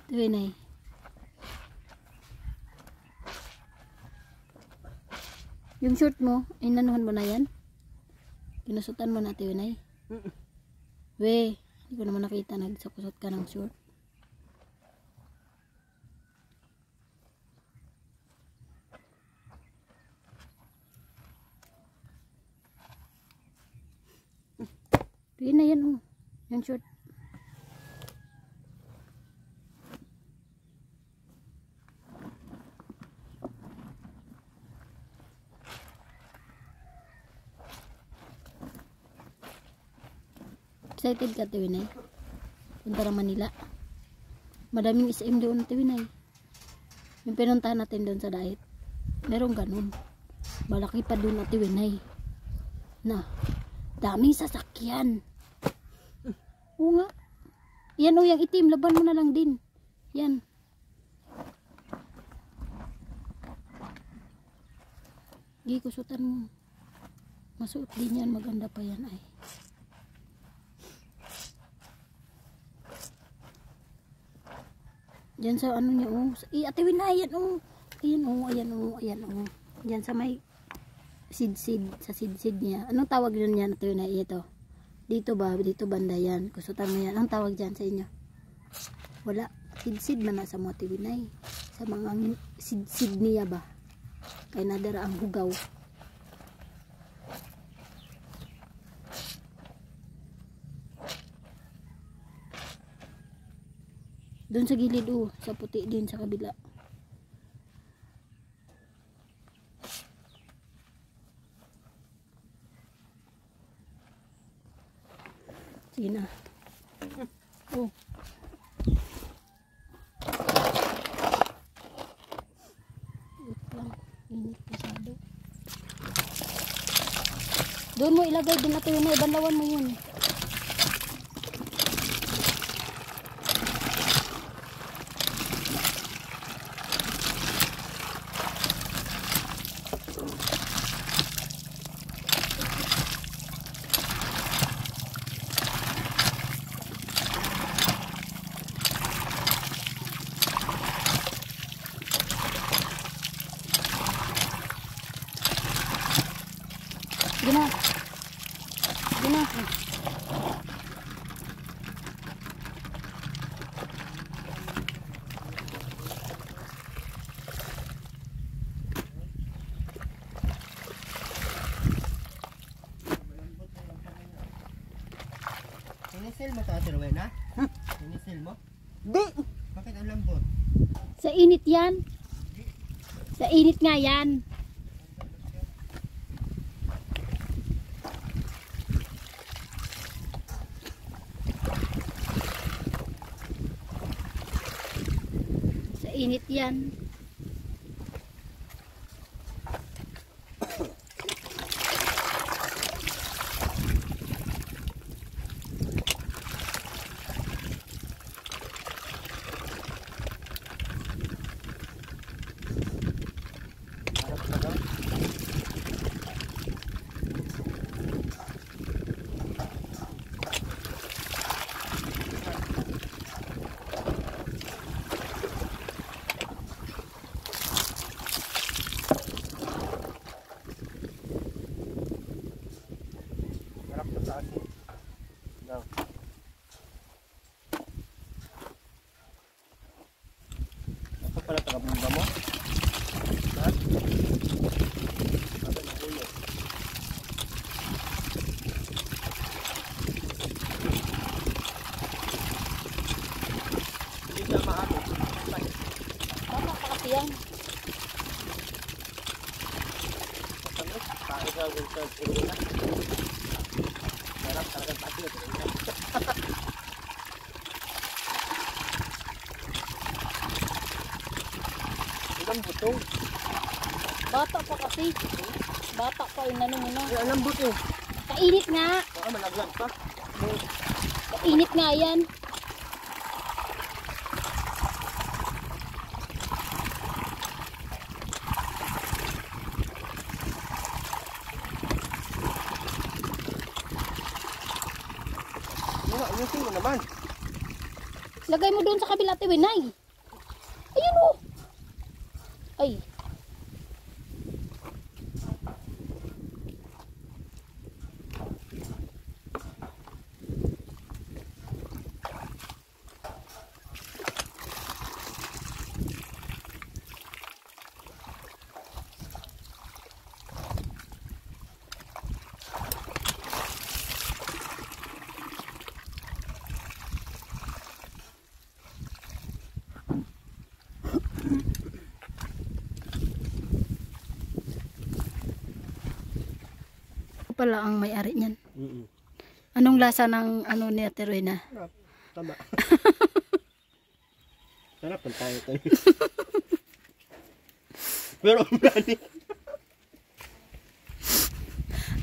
Tuwinay. Yung short mo, inanuhan mo na yan? Kinusutan mo na, Tuwinay? We, hindi ko naman nakita nagsakusot ka ng short. Yun na yan, oh. Yung short. Excited ka, Tuwinay? Punta ng Manila. Madaming SM doon, Tuwinay. Yung pinuntahan natin doon sa diet. Merong ganun. Malaki pa doon, Tuwinay. Na, daming sasakyan. Oo nga. Yan o, yung itim. Laban mo na lang din. Yan. Gi, kusutan mo. Masuot din yan. Maganda pa yan ay. Diyan sa ano niya o. Ate Winay, yan o. Ayan o, ayan o, ayan o. Diyan sa may sid-sid. Sa sid-sid niya. Anong tawag nun yan, Ate Winay? Ito. Dito ba? Dito banda yan. Kusutan mo yan. Anong tawag dyan sa inyo? Wala. Sid-sid man na sa mga Winay. Sa mga sid-sid niya ba? Kaya nadara ang hugaw. Doon sa gilid sa puti din sa kabila. Sige na. Oh. Init pasado. Doon mo ilagay din natin yun. Banlawan mo yun. Gina. Gina. Sinisil mo sa Ate Rowena? Sinisil mo? Di. Bakit ang lambot? Sa init yan. Sa init nga yan. Init yan. Harap na sa akin. Daw. Ako pala taga-bumba mo? Ha? Sabi ng ulo. Hindi siya maabot. Bata pa kasi yan. Masamit. Kain sa winter Tirwina. Sarap talagang pati ito. Ilang buto? Bata pa kasi. Bata pa, inano mo na. Ay, alam buto. Kainit nga. Baka malaglag pa. Kainit nga yan. Ayusin mo naman. Lagay mo doon sa kabila, Tiwinay. Ayun o. Ay. Pala ang may-ari niyan. Anong lasa ng ano ni Ate Rowena? Tama. Sarap ng tayo ito. Pero organic.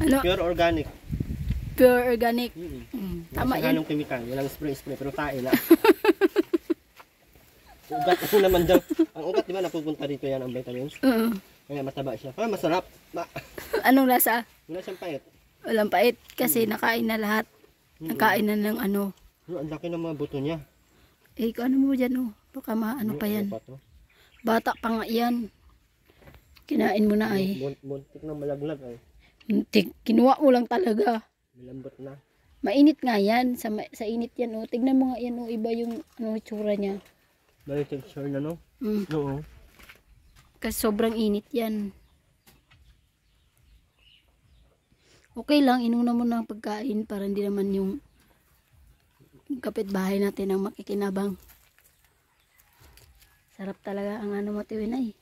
Ano? Pure organic. Pure organic. Tama Tama yan. yan. Chemical. Walang spray-spray. Pero tayo na. Ugat ano naman daw. Ang ugat di ba napupunta dito yan ang vitamins? Kaya mataba siya. Ah, masarap. Anong lasa? Wala siyang pait. Walang pait kasi nakain na lahat. Nakain na ng ano. Ang laki ng mga buto niya. Eh, kung ano mo dyan oh. Baka maano pa yan. Bata pa nga yan. Kinain mo na ay. Buntik na malaglag ay. Kinuha mo lang talaga. Malambot na. Mainit nga yan. Sa init yan oh. Tignan mo nga yan oh. Iba yung ano, itsura niya. May texture na no? Oo. Kasi sobrang init yan. Okay lang, inuna mo na ang pagkain para hindi naman yung kapitbahay natin ang makikinabang. Sarap talaga ang ano mo, Tiwinay.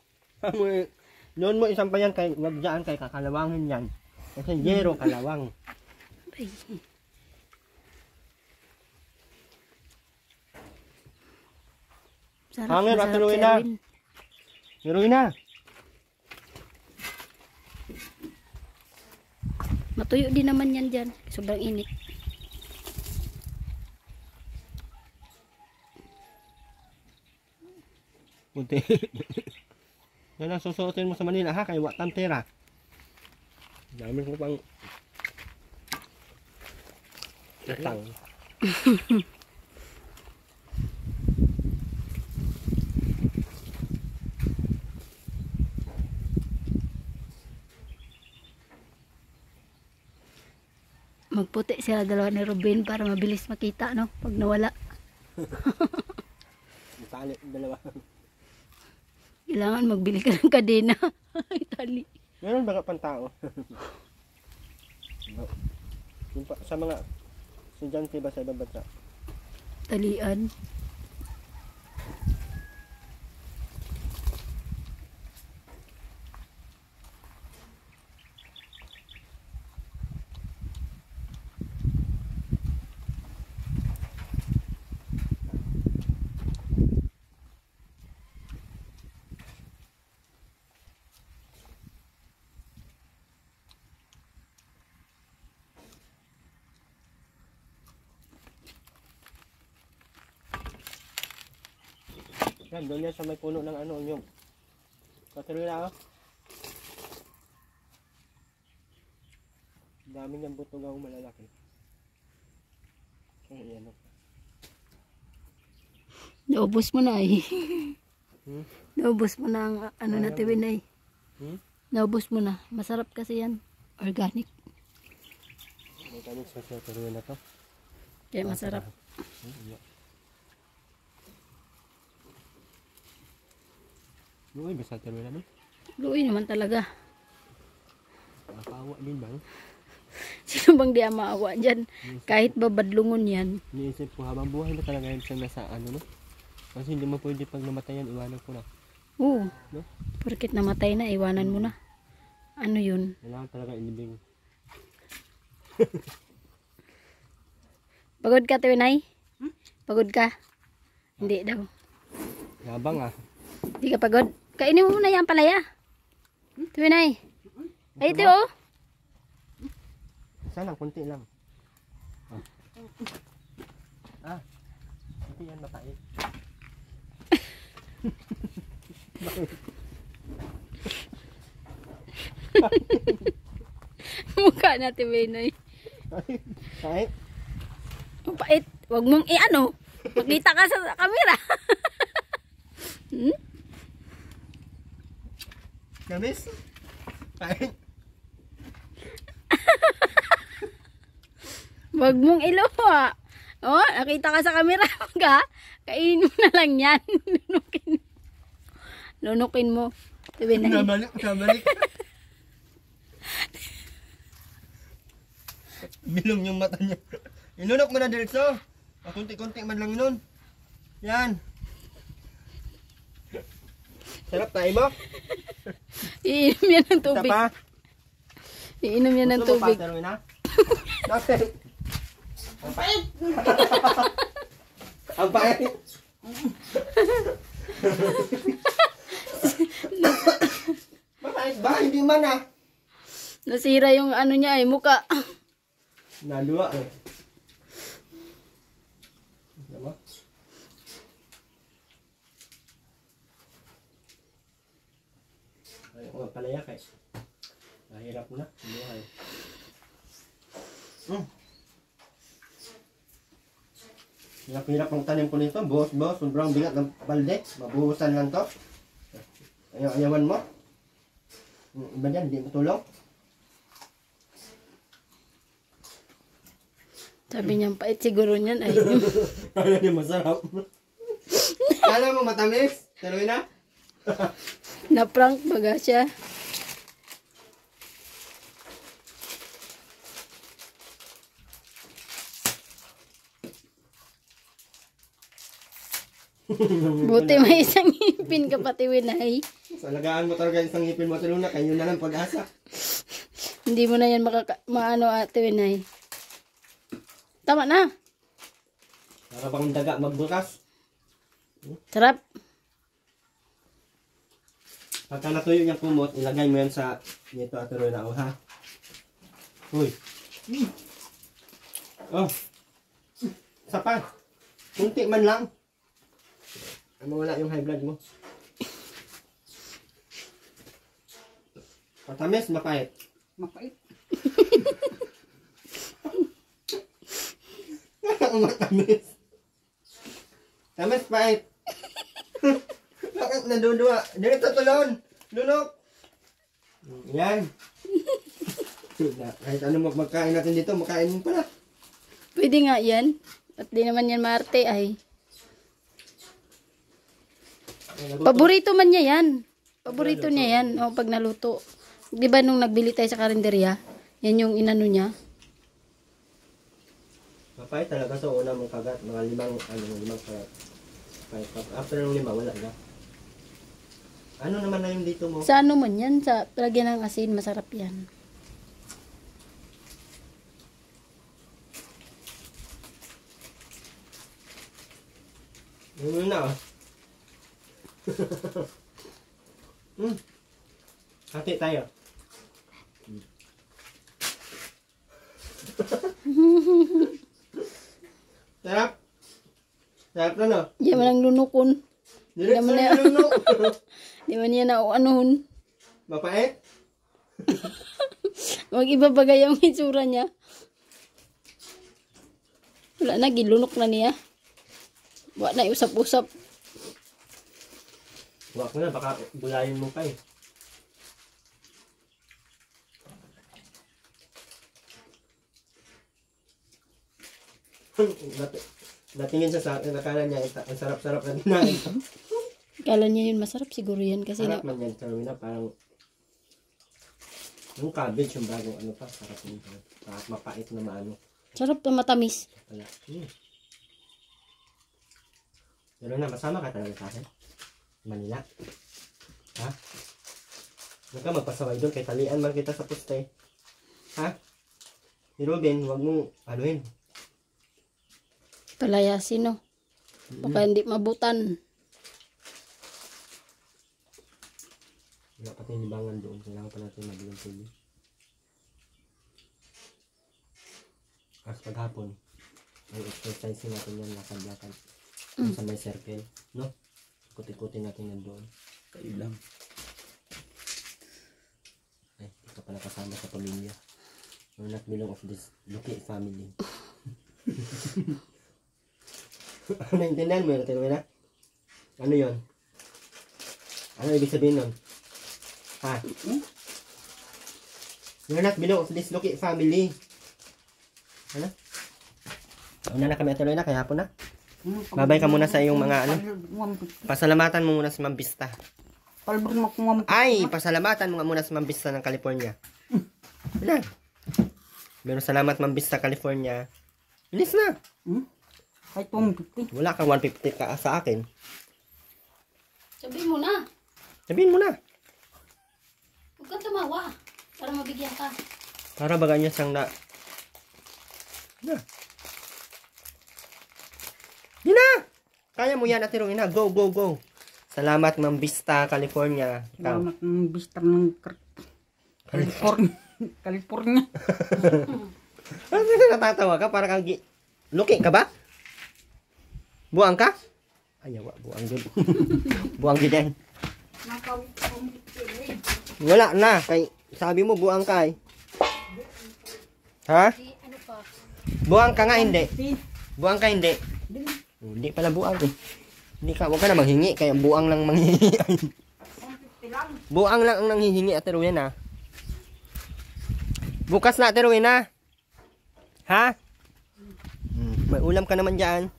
Noon mo isang pa yan kay, wag dyan kay kakalawangin yan. Kasi yero kalawang. Ay. Sarap, Hangin, masarap Ate Rowena. si Erwin. Meron na. Matuyo din naman yan dyan. Sobrang init. Punti. Yan ang susuotin mo sa Manila ha, kay Watan Tera. Dami ko pang utang. Magputi sila dalawa ni Ruben para mabilis makita, no? Pag nawala. Tali, dalawa. Kailangan magbili ka ng kadena. Itali. Meron ba ka pang tao? Sa mga estudyante ba sa ibang bansa? Talian. Yan, doon yan sa may puno ng ano, yung. Patuloy na, oh. Dami niyang butugaw malalaki. Ayan, oh. Naubos mo na eh. Hmm? Naubos mo na ang ano na tiwin ay. Hmm? Naubos mo na. Masarap kasi yan. Organic. May kanin sa patuloy na to. Kaya masarap. Uy, basta tuloy na, no? Luoy naman talaga. Nakakawa din ba? Sino bang di ang maawa dyan? Kahit babadlungon yan. Iniisip ko, habang buhay na talaga yun siya nasa ano, no? Kasi hindi mo pwede pag namatayan, iwanan ko na. Oo. No? Porkit namatay na, iwanan mo na. Ano yun? Kailangan talaga inibig. Pagod ka, Tiwinay? Pagod ka? Hindi daw. Yabang ah. Hindi ka pagod? Kainin mo muna yan palaya. Tiwinay. Ay, ito oh. Sana, kunti lang. Ah. Kunti yan, mapait. Mukha na, Tiwinay. Kahit? Ang pait. Huwag mong i-ano. Makita ka sa camera. Hmm? Gamis? Kahit? Huwag mong iluha. Oh, nakita ka sa camera ka. Kainin mo na lang yan. Lunukin. Lunukin mo. Tiwinay. Nabalik. Bilong yung mata niya. Inunok mo na diretso. Kunti-kunti man lang nun. Yan. Sarap tayo mo. Iinom yan ng Isa tubig. pa. Iinom yan ng Gusto mo tubig. pa, Terwin, ha? Bakit? Ang pait. Ang pait. Mapait ba? Hindi man ah. Nasira yung ano niya eh, muka. Naluwa eh. Diba? Ayaw ko magpalayak eh. Nahirap na. Buhay. Hirap-hirap ang tanim ko nito. Buhos-buhos. Sobrang bigat ng balde. Mabuhusan lang to. Ayaw-ayawan mo. Iba dyan, hindi mo tulong. Sabi niya, pait siguro niyan ay. Kaya di masarap. Kala mo matamis? Tuloy na? Na-prank baga siya. Buti may isang ngipin ka pati Winay. Salagaan mo talaga isang ngipin mo sa luna. Kayo na lang pag-asa. Hindi mo na yan maano ate Winay. Tama na. Para bang daga magbukas. Sarap. Pagka natuyo yung kumot, ilagay mo yan sa dito at tuloy na ha. Uy. Oh. Isa pa. Kunti man lang. Mawala yung high blood mo. Matamis, mapait. Mapait. Matamis. Tamis, pait. Bakit nadudua? Dito tulon. Lunok. Yan. Kahit ano magkain natin dito, makain mo pala. Pwede nga yan. At di naman yan maarte ay. Paborito man niya yan. Paborito niya yan. O, pag naluto. Di ba nung nagbili tayo sa karinderya, yan yung inano niya. Mapait talaga sa una mong kagat. Mga limang kagat. After ng lima, wala na. Ano naman na yung dito mo? Sa ano man yan, sa lagyan ng asin, masarap yan. Yung na oh. Hati tayo. Sarap. Sarap na no? Yan man ang lunukon. Direct naman sa niya. niluno. Di man niya na anuhon. Mapait? Mag-iba bagay ang itsura niya. Wala na, gilunok na niya. Wala na, usap-usap. Huwag mo na, baka bulayin mo pa eh. Natingin siya sa akin, nakala niya, ang sarap-sarap na dinain. Kala niya yun masarap siguro yan kasi Sarap man yan, Carolina, parang yung cabbage, yung bagong ano pa, sarap yun. Parang mapait na maano. sarap na matamis. Wala. Pero na, masama ka talaga sa akin? Manila? Ha? Huwag ka magpasaway doon, kay talian man kita sa poste. Ha? Si Ruben, huwag mong, anuhin. Palayasin, no? Baka hindi mabutan. Wala pati yung libangan doon, kailangan pa natin mabilang tubig. As paghapon, ang exercise natin yan, lakad-lakad. Sa may circle, no? Ikot-ikutin natin yan doon. Kayo lang. Ay, ito pala kasama sa pamilya. We're not belong of this Luki family. Naintindihan mo yun, Tirwina? Ano yun? Ano ibig sabihin nun? Ha? We're not belong of this Luki family. Ano? Una na kami, Tirwina, kaya hapon na. Babay ka muna sa iyong mga ano. Pasalamatan mo muna sa Ma'am Vista. Ay, pasalamatan mo nga muna sa Ma'am Vista ng California. Wala. Pero salamat Ma'am Vista, California. Bilis na. Kahit 150. Wala kang 150 ka sa akin. Sabihin mo na. Sabihin mo na. Huwag kang tumawa. Para mabigyan ka. Para baga niya siyang na... Na. Di na! Kaya mo yan, Ate Rowena. Go, go, go. Salamat Ma'am Vista, California. Ikaw. Salamat ng bista ng California. California. Ano natatawa ka? Para kang... Luki ka ba? Buang ka? Ayaw, buang din. Buang din. Wala na. Kay, sabi mo buang ka eh. Ha? Ano pa? Buang ka nga hindi. Buang ka hindi. Hindi pala buang eh. Hindi ka, huwag ka na manghingi. Kaya buang lang manghihingi. Buang lang ang nanghihingi, Ate Rowena. Bukas na, Ate Rowena. Ha? May ulam ka naman dyan.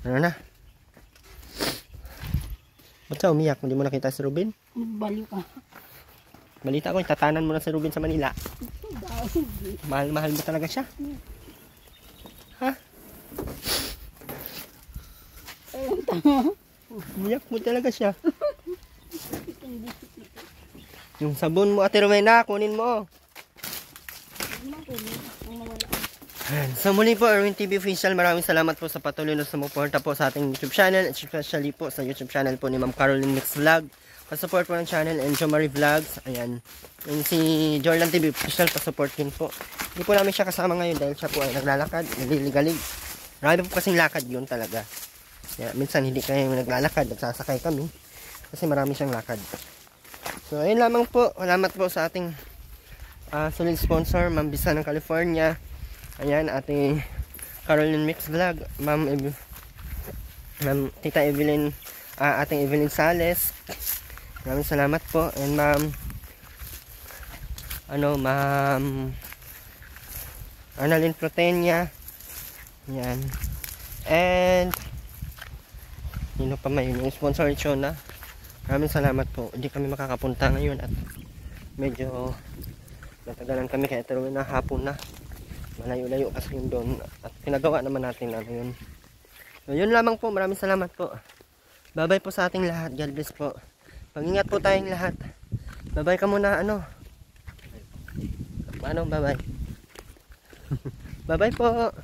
Ano na? Ba't ka umiyak? Hindi mo nakita si Ruben? Baliw ka. Balita ko, tatanan mo na si Ruben sa Manila. Mahal-mahal mo talaga siya. Ha? Umiyak mo talaga siya. Yung sabon mo, Ate Rowena, kunin mo. So muli po, Erwin TV Official, maraming salamat po sa patuloy na sumuporta po sa ating YouTube channel, especially po sa YouTube channel po ni Ma'am Caroline Mix Vlog. Pa-support po ng channel, and Jo Marie Vlogs. Ayan. Yung si Jordan TV Official, pa-support din po. Hindi po namin siya kasama ngayon dahil siya po ay naglalakad, naliligalig. Marami po kasing lakad yun talaga. Kaya, minsan hindi kayo naglalakad, nagsasakay kami. Kasi marami siyang lakad. So ayun lamang po. Salamat po sa ating solid sponsor, Ma'am Vista ng California. Ayan, ating Caroline Mix Vlog, Ma'am Tita Evelyn, ating Evelyn Sales. Maraming salamat po. And Ma'am Annalyn Protenia. Ayan. And sino pa may yung sponsor na. Maraming salamat po. Hindi kami makakapunta ngayon at medyo natagalan kami kaya tuloy na hapon na. Malayo-layo kasi yun doon. At pinagawa naman natin ano yun. So yun lamang po. Maraming salamat po. Bye-bye po sa ating lahat. God bless po. Pag-ingat po tayong lahat. Bye-bye ka muna. Bye-bye. Bye-bye po.